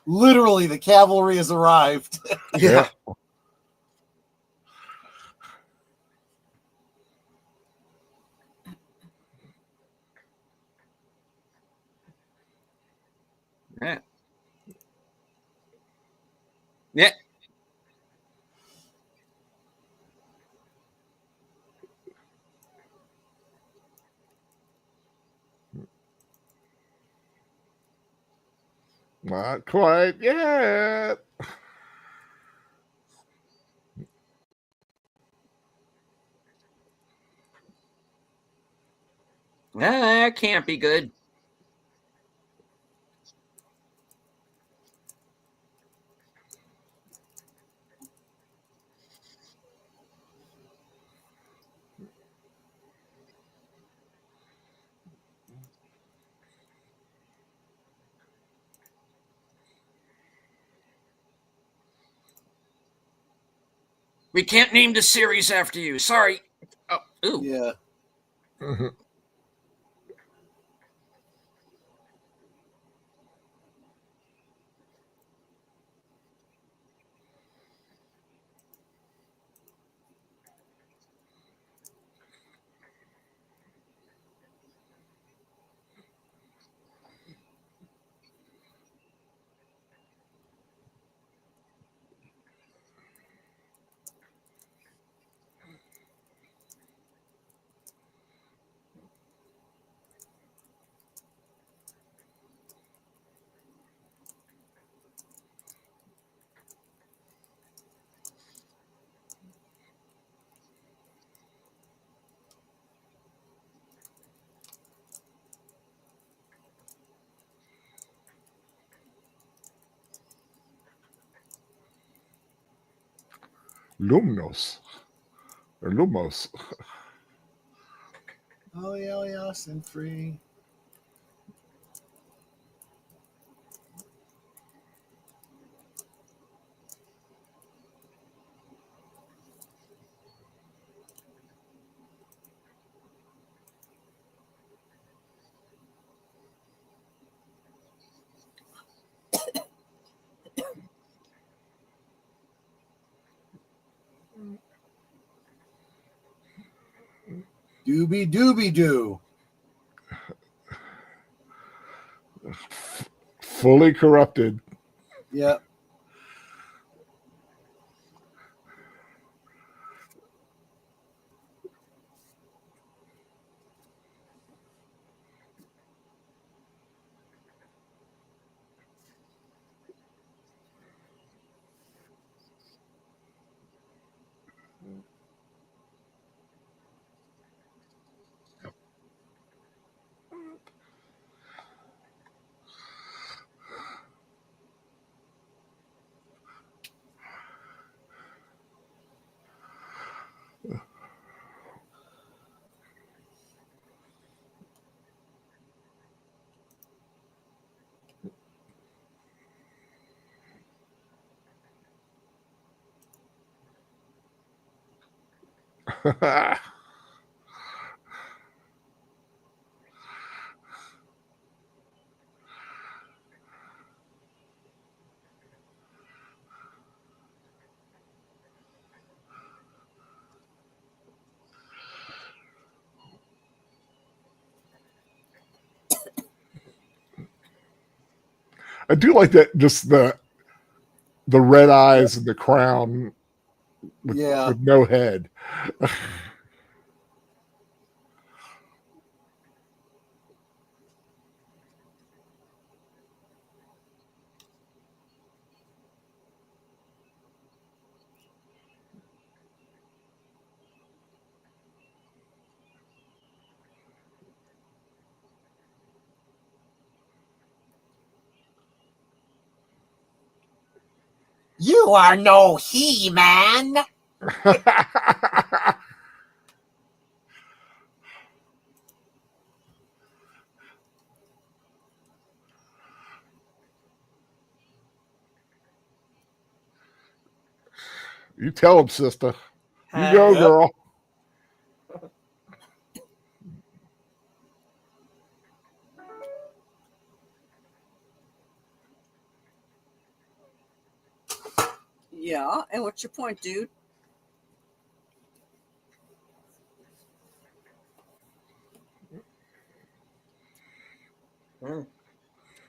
Literally, the cavalry has arrived. Yeah. Yeah. Yeah. Not quite yet. That can't be good. We can't name the series after you. Sorry. Oh, ooh. Yeah. Mhm. Lumnos. Or Lumos. Oh, yeah, and free. Doobie doo. Fully corrupted. Yep. I do like that, just the red eyes and the crown with no head. You are no He-Man. You tell him, sister. You go, girl. Yeah, and what's your point, dude?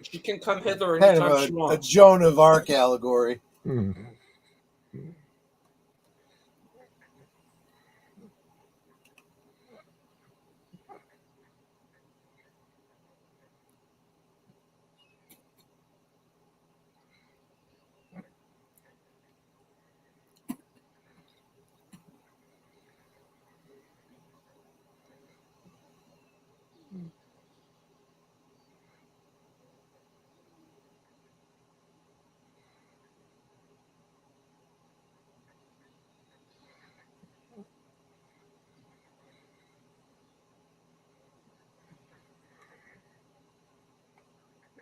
She can come hither Kind anytime of she a wants. Joan of Arc allegory.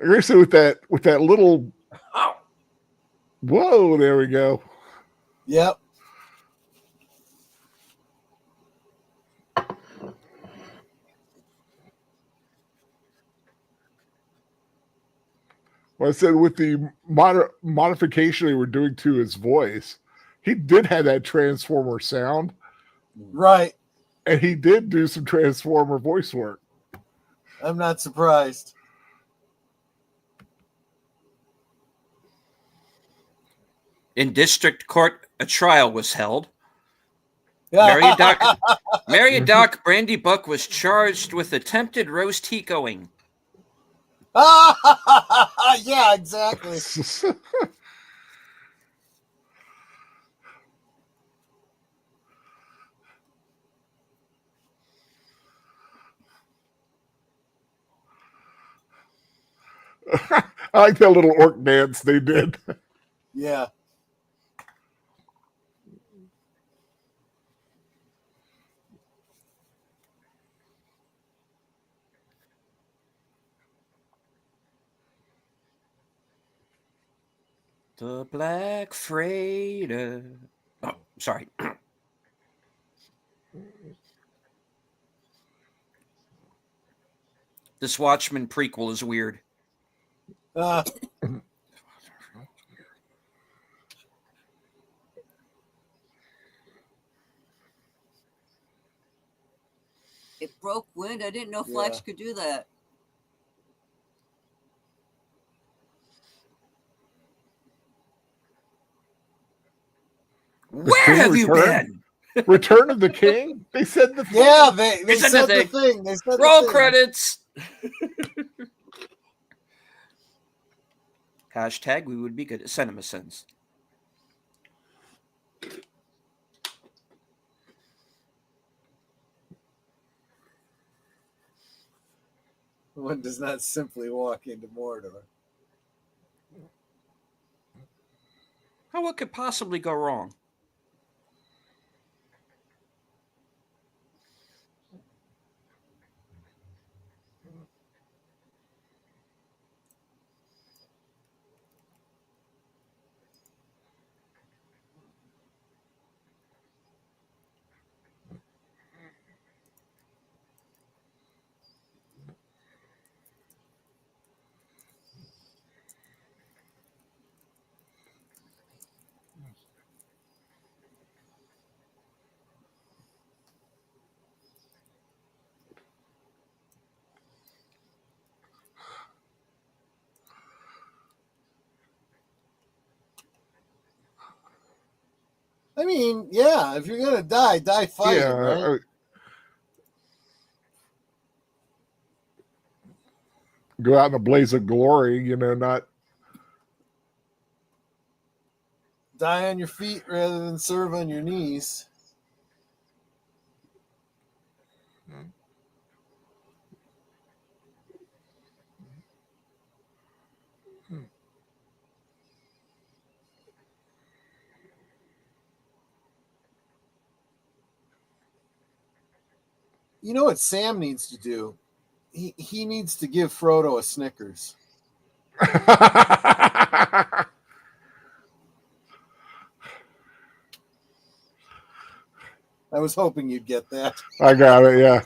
Seriously, with that little. Whoa! There we go. Yep. Well, I said with the modification they were doing to his voice, he did have that Transformer sound. Right. And he did do some Transformer voice work. I'm not surprised. In district court, a trial was held. Marriott Brandy Buck was charged with attempted roast-hecoing. Yeah, exactly. I like that little orc dance they did. Yeah. The Black Freighter. Oh, sorry. This Watchmen prequel is weird. It broke wind. I didn't know Flash could do that. Where have you been? Return of the King? They said the thing. Yeah, they said the thing. They said Roll the thing. credits. Hashtag we would be good at CinemaSins. One does not simply walk into Mordor. What could possibly go wrong? I mean, yeah, if you're gonna die fighting, right? Go out in a blaze of glory, not die on your feet rather than serve on your knees. You know what Sam needs to do? He needs to give Frodo a Snickers. I was hoping you'd get that. I got it. Yeah.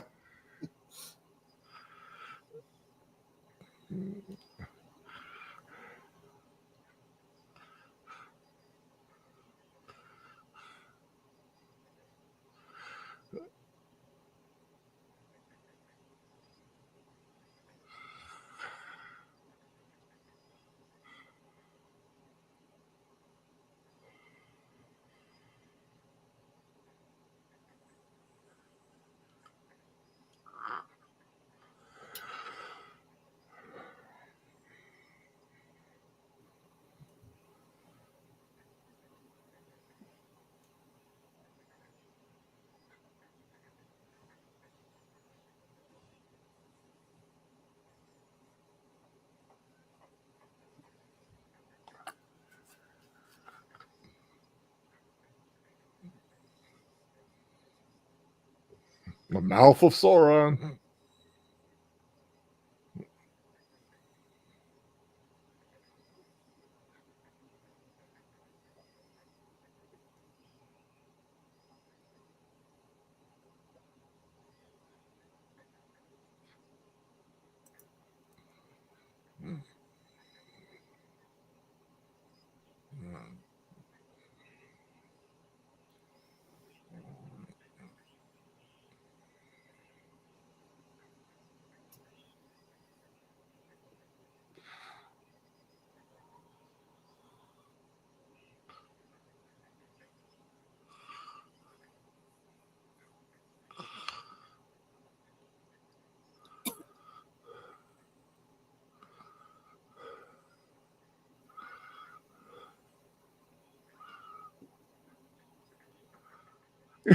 The mouth of Sauron.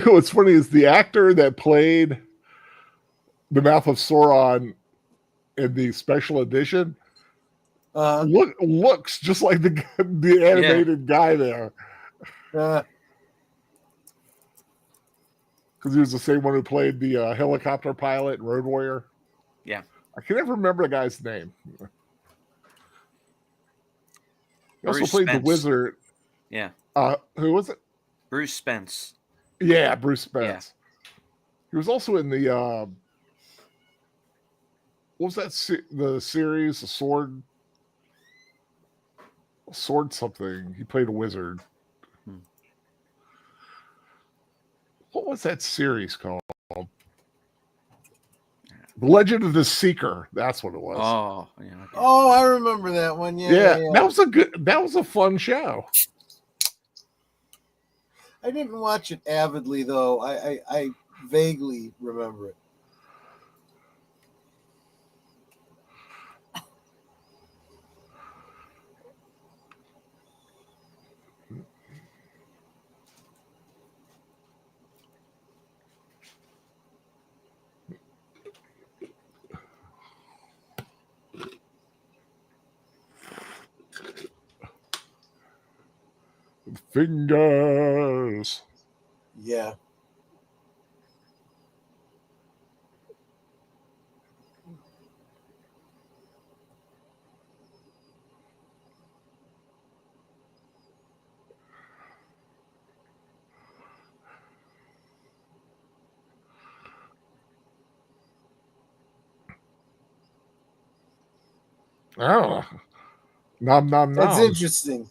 What's funny is the actor that played the mouth of Sauron in the special edition looks just like the animated guy there. Because he was the same one who played the helicopter pilot in Road Warrior. Yeah. I can never remember the guy's name. He also played the wizard. Yeah. Who was it? Bruce Spence. Yeah, Bruce Spence. Yeah. He was also in the what was that? The series, the sword something. He played a wizard. What was that series called? The Legend of the Seeker. That's what it was. Oh, yeah. Okay. Oh, I remember that one. Yeah. That was a fun show. I didn't watch it avidly though. I vaguely remember it. Fingers. Yeah. Oh. Nom nom nom. That's interesting.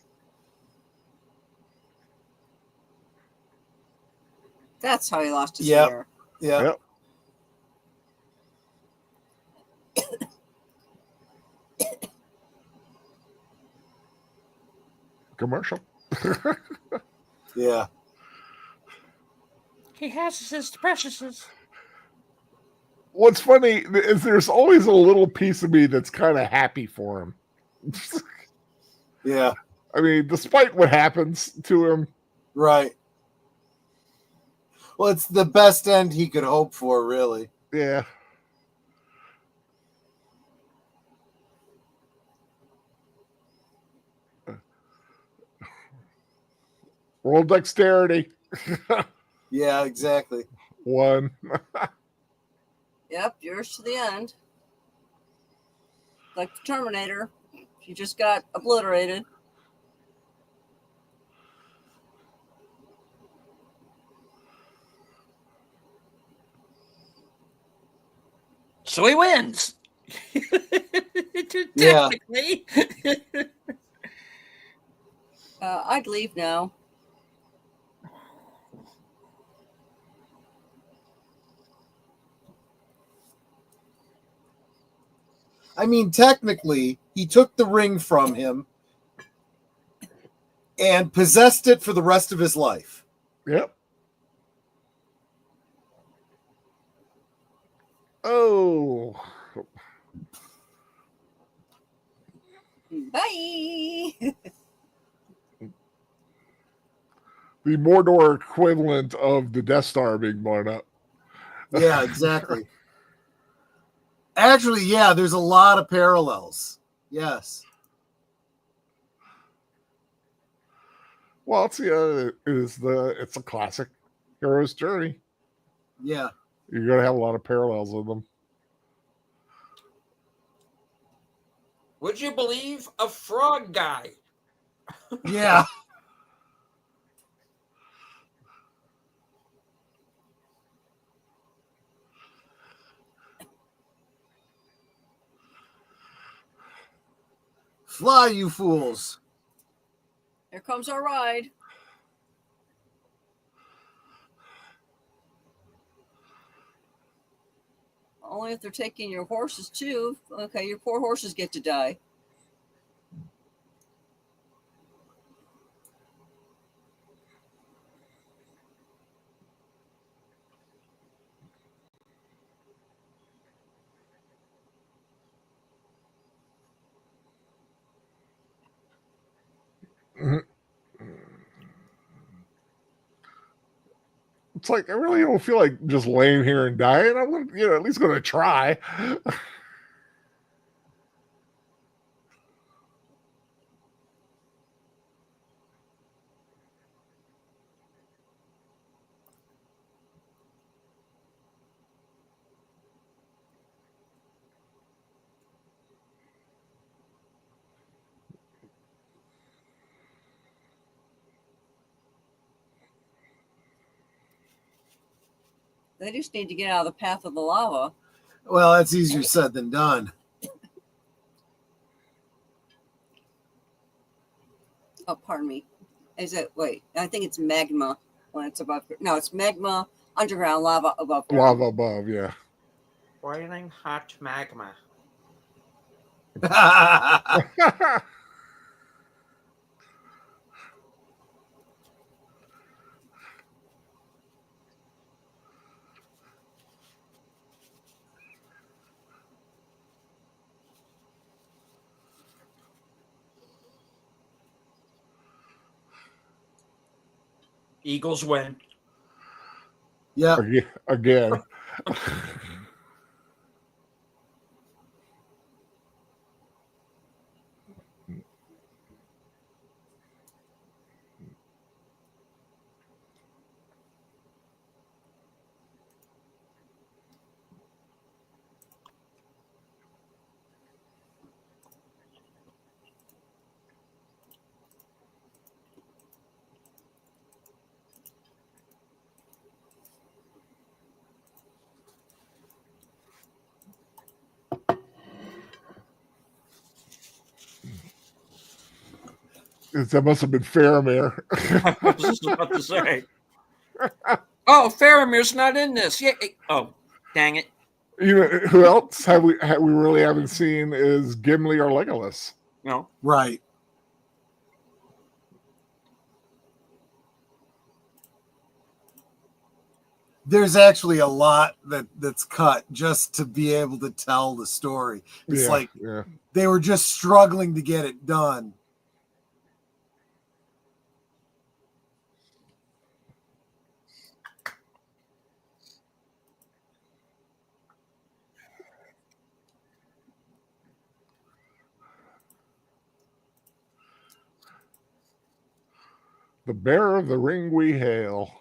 That's how he lost his hair. Yeah. Commercial. Yeah. He has his preciouses. What's funny is there's always a little piece of me that's kind of happy for him. Yeah. I mean, despite what happens to him. Right. Well, it's the best end he could hope for, really. Yeah. Roll dexterity. Yeah, exactly. 1. Yep, yours to the end. Like the Terminator. You just got obliterated. So he wins. Yeah. Technically. I'd leave now. I mean, technically, he took the ring from him and possessed it for the rest of his life. Yep. Oh. Bye. The Mordor equivalent of the Death Star being blown up. Yeah, exactly. Actually, yeah, there's a lot of parallels. Yes. Well, it's a classic hero's journey. Yeah. You're going to have a lot of parallels with them. Would you believe a frog guy? Yeah. Fly, you fools. Here comes our ride. Only if they're taking your horses too. Okay, your poor horses get to die. It's like I really don't feel like just laying here and dying. I'm at least going to try. They just need to get out of the path of the lava. Well, that's easier said than done. Oh, pardon me. Is it? Wait, I think it's magma when it's above. No, it's magma, underground lava above ground. Lava above, yeah. Boiling hot magma. Eagles win. Yeah. Again. That must have been Faramir. I was just about to say. Oh, Faramir's not in this. Yeah. Oh, dang it. Who else have we really haven't seen is Gimli or Legolas? No. Right. There's actually a lot that's cut just to be able to tell the story. It's they were just struggling to get it done. The bearer of the ring we hail.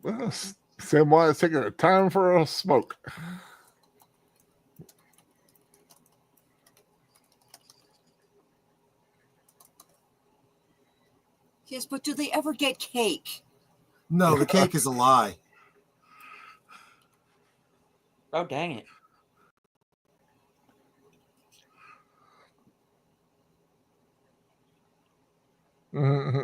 Samwise taking a time for a smoke. Yes, but do they ever get cake? No, the cake is a lie. Oh, dang it. Mm-hmm.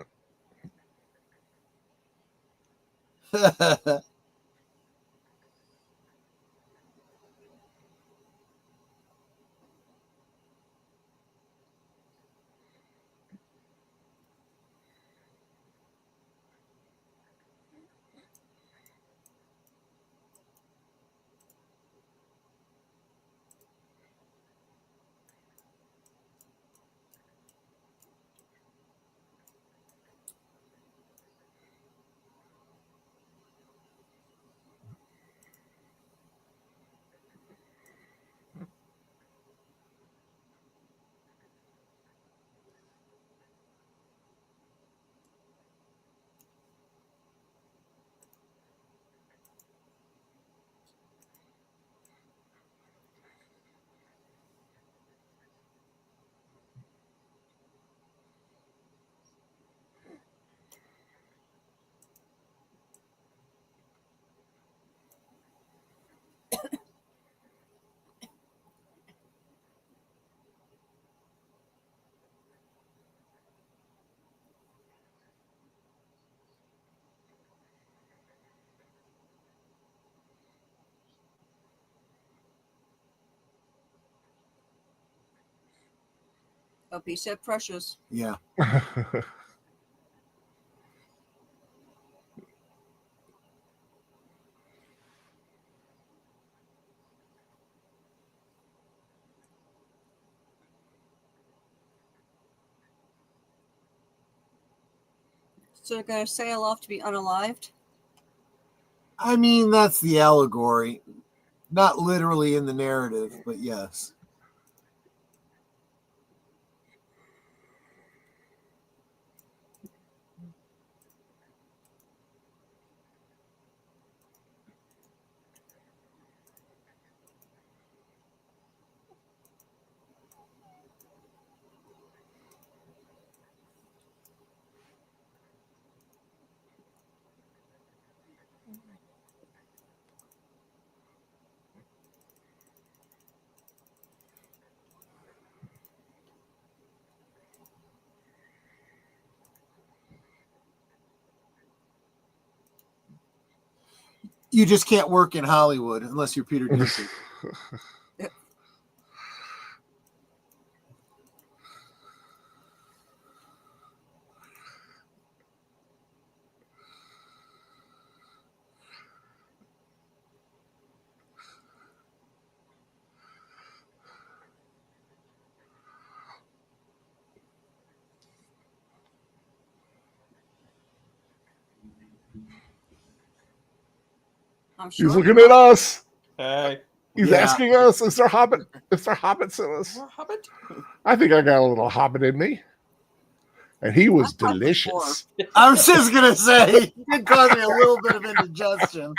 Hope he said precious. Yeah. So they're going to sail off to be unalived? I mean, that's the allegory. Not literally in the narrative, but yes. You just can't work in Hollywood unless you're Peter Dinklage. I'm sure He's looking at us. Hey. He's Yeah. asking us, is there hobbits in us? Hobbit? I think I got a little hobbit in me. And he was delicious. I was just going to say, it did cause me a little bit of indigestion.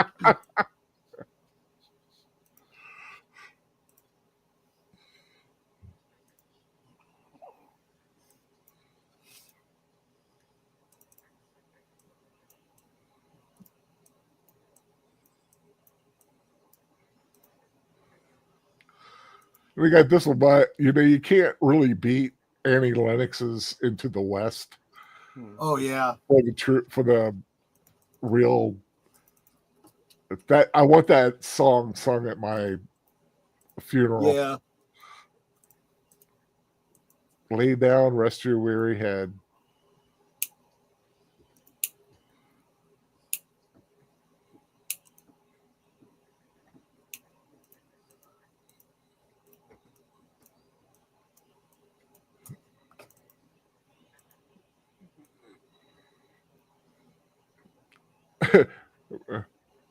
We got this one, but you can't really beat Annie Lennox's Into the West. Oh yeah, for the real. That I want that song sung at my funeral. Yeah. Lay down, rest your weary head.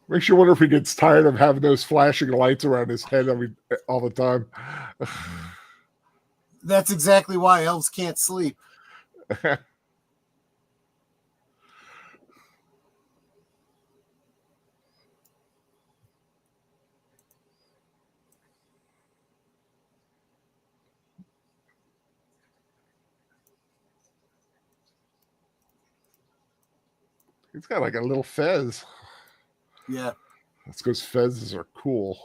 Makes you wonder if he gets tired of having those flashing lights around his head all the time. That's exactly why elves can't sleep. He's got like a little fez. Yeah. That's because fezzes are cool.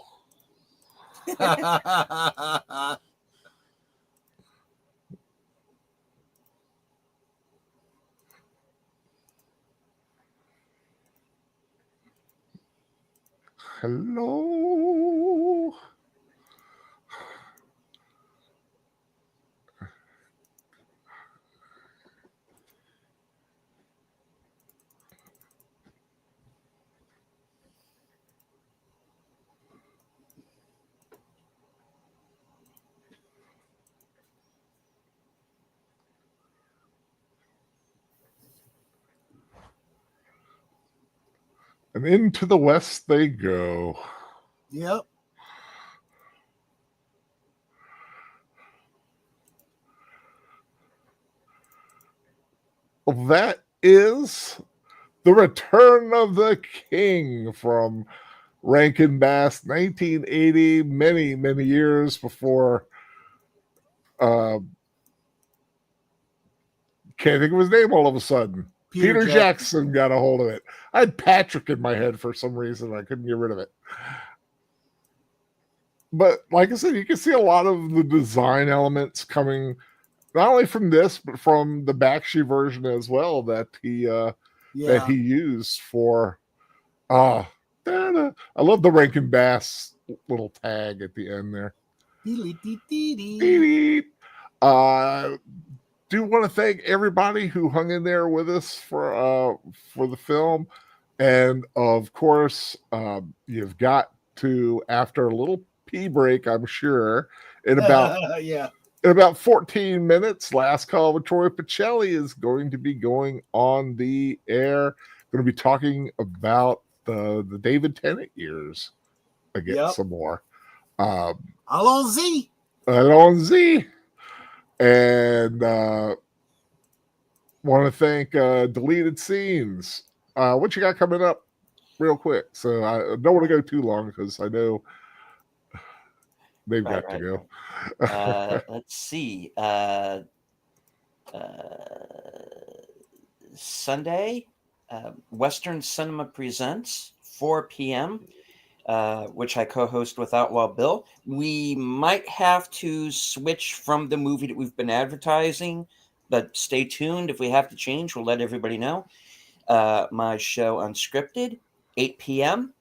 Hello. And into the west they go. Yep. Well, that is The Return of the King from Rankin Bass, 1980, many, many years before. Can't think of his name all of a sudden. Peter Jackson got a hold of it. I had Patrick in my head for some reason. I couldn't get rid of it. But like I said, you can see a lot of the design elements coming not only from this, but from the Bakshi version as well that he used for I love the Rankin Bass little tag at the end there. Do want to thank everybody who hung in there with us for the film, and of course, you've got to, after a little pee break, I'm sure, in about in about 14 minutes, Last Call with Troy Pacelli is going to be going on the air. Going to be talking about the David Tennant years again some more. Allons-y. Allons-y. And want to thank Deleted Scenes. What you got coming up real quick? So I don't want to go too long because I know they've got to go. Let's see. Sunday, Western Cinema Presents, 4 p.m., which I co-host with Outlaw Bill. We might have to switch from the movie that we've been advertising, but stay tuned. If we have to change, we'll let everybody know. My show Unscripted, 8 p.m.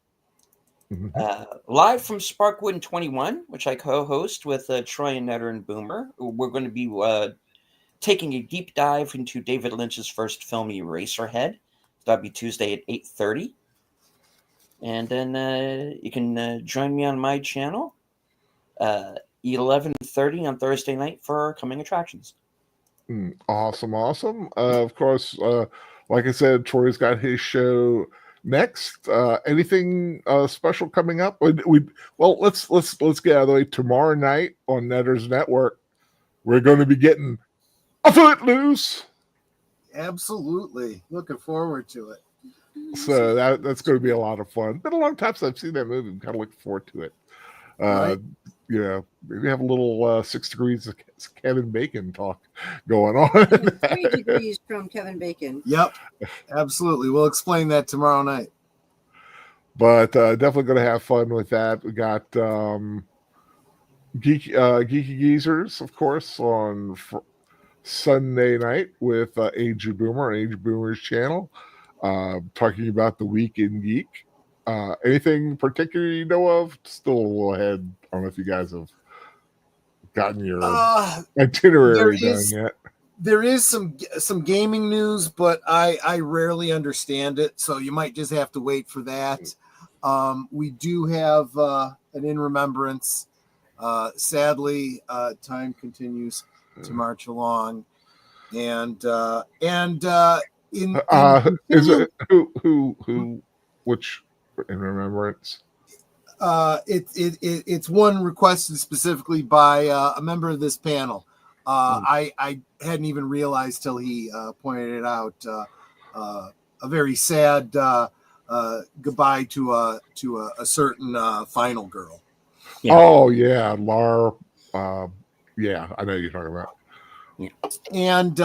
Live from Sparkwood 21, which I co-host with Troy and Netter and Boomer. We're going to be taking a deep dive into David Lynch's first film, Eraserhead. That'll be Tuesday at 8:30. And then you can join me on my channel, 11:30 on Thursday night for our coming attractions. Awesome. Of course, like I said, Troy's got his show next. Anything special coming up? Let's get out of the way. Tomorrow night on Netter's Network, we're going to be getting a Footloose. Absolutely, looking forward to it. So that's going to be a lot of fun. Been a long time since I've seen that movie. I'm kind of looking forward to it. Right. Maybe have a little 6 degrees of Kevin Bacon talk going on. 3 degrees from Kevin Bacon. Yep, absolutely. We'll explain that tomorrow night. But definitely going to have fun with that. We got Geeky Geezers, of course, on Sunday night with Age of Boomer on Age of Boomer's channel, talking about the Week in Geek. Anything particular you know of? Still a little ahead. I don't know if you guys have gotten your itinerary done yet. There is some gaming news, but I rarely understand it, so you might just have to wait for that. We do have an In Remembrance. Sadly, time continues to march along, and is it who which In Remembrance? It's one requested specifically by a member of this panel. I hadn't even realized till he pointed it out. A very sad goodbye to a certain final girl. Yeah. Oh yeah, Lar. Yeah, I know you're talking about. Yeah. And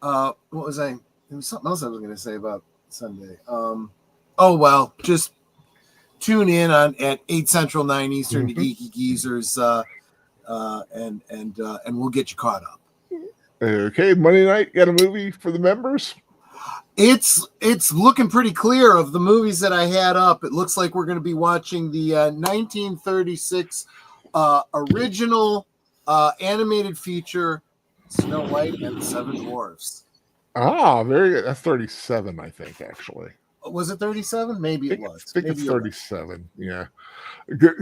what was I? There was something else I was going to say about Sunday. Oh well, just tune in at 8 Central, 9 Eastern to Geeky Geezers, and we'll get you caught up. Okay, Monday night, got a movie for the members? It's looking pretty clear of the movies that I had up. It looks like we're going to be watching the 1936 original animated feature, Snow White and the Seven Dwarfs. Ah, very good. That's 37, I think, actually. Was it 37? Maybe it was. I think Maybe it's 37. Yeah.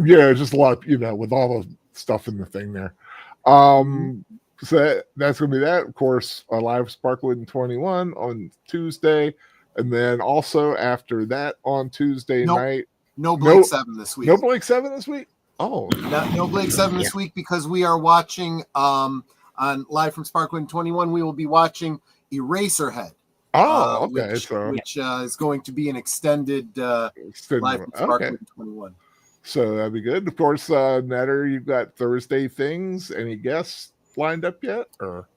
Yeah, just a lot, with all the stuff in the thing there. So that's going to be that. Of course, a live Sparkwood 21 on Tuesday. And then also after that on Tuesday night. No Blake 7 this week. No Blake 7 this week? Oh. No Blake 7 this week because we are watching on live from Sparkwood 21. We will be watching Eraserhead. Oh, okay. Which is going to be an extended live from Sparkwood 21. So that'd be good. Of course, Netter, you've got Thursday things. Any guests lined up yet? Or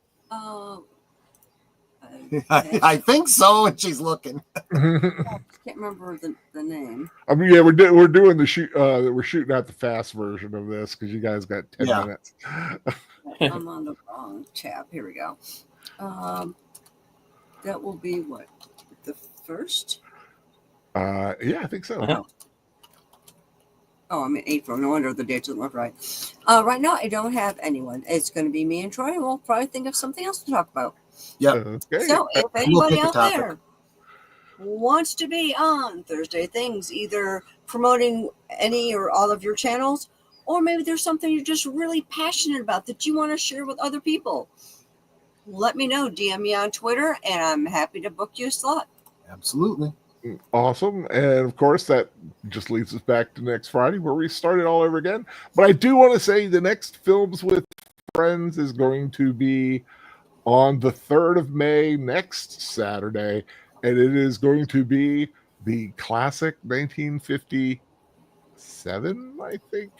I think so, and she's looking. I can't remember the name. I mean, yeah, we're doing the shoot. We're shooting out the fast version of this because you guys got 10 minutes. I'm on the wrong tab. Here we go. That will be what, the first? Yeah, I think so. Oh, I'm in April. No wonder the dates don't look right. Right now, I don't have anyone. It's going to be me and Troy. We'll probably think of something else to talk about. Yeah. Okay. So if anybody out there wants to be on Thursday Things, either promoting any or all of your channels, or maybe there's something you're just really passionate about that you want to share with other people, let me know. DM me on Twitter, and I'm happy to book you a slot. Absolutely. Awesome. And of course, that just leads us back to next Friday where we start it all over again. But I do want to say the next Films with Friends is going to be on the 3rd of May, next Saturday. And it is going to be the classic 1957, I think,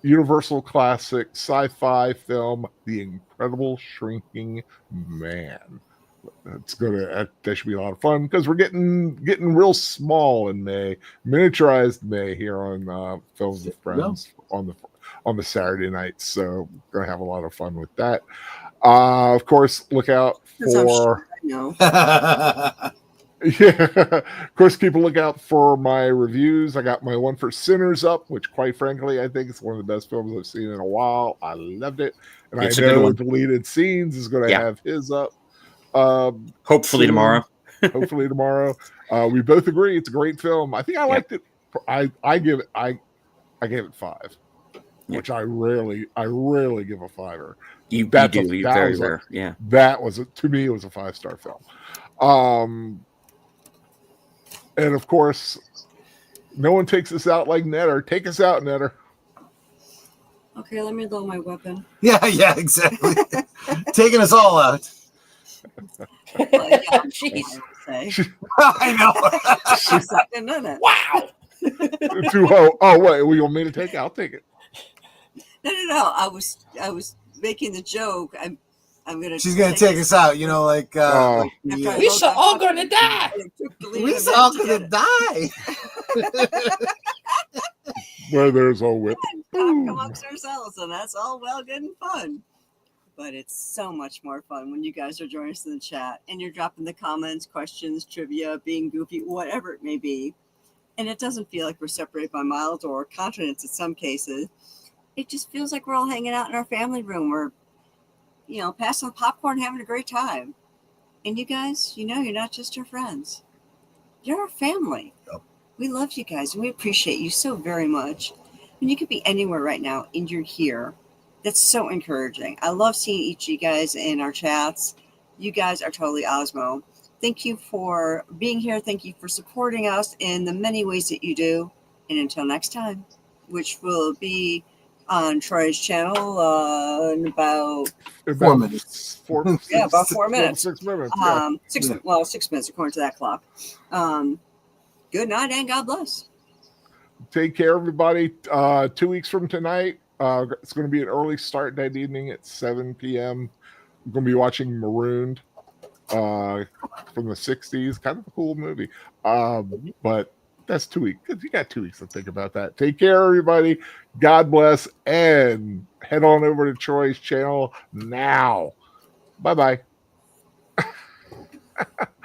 Universal classic sci-fi film, The Incredible Shrinking Man. That should be a lot of fun because we're getting real small in May, miniaturized May here on Films with Friends on the Saturday nights. So we're gonna have a lot of fun with that. Of course, look out for. Yeah, of course, keep a lookout for my reviews. I got my one for Sinners up, which quite frankly, I think it's one of the best films I've seen in a while. I loved it. And It's I a good know one. Deleted Scenes is going to have his up. Hopefully tomorrow. Hopefully tomorrow. We both agree it's a great film. I think I liked it. I gave it 5, which I rarely give a 5. You do. You're very rare. That was to me, it was a 5-star film. And of course, no one takes us out like Netter. Take us out, Netter. Okay, let me load my weapon. Yeah, exactly. Taking us all out. Jeez. I know. Wow. Wait, you want me to take it? I'll take it. No. I was making the joke. She's gonna take us out, like we all gonna die. We all gonna die. Where there's a whip. Talk amongst ourselves, and that's all well, good and fun. But it's so much more fun when you guys are joining us in the chat and you're dropping the comments, questions, trivia, being goofy, whatever it may be. And it doesn't feel like we're separated by miles or continents in some cases. It just feels like we're all hanging out in our family room. We're passing the popcorn, having a great time. And you guys, you're not just our friends. You're our family. Yep. We love you guys, and we appreciate you so very much. And you could be anywhere right now, and you're here. That's so encouraging. I love seeing each of you guys in our chats. You guys are totally Osmo. Thank you for being here. Thank you for supporting us in the many ways that you do. And until next time, which will be on Troy's channel in about 4 minutes. About 4 minutes. 6 minutes. 6 minutes according to that clock. Good night and God bless. Take care, everybody. 2 weeks from tonight, it's going to be an early start that evening at 7 p.m. We're going to be watching Marooned. from the 60s. Kind of a cool movie. But that's 2 weeks. You got 2 weeks to think about that. Take care, everybody. God bless. And head on over to Troy's channel now. Bye-bye.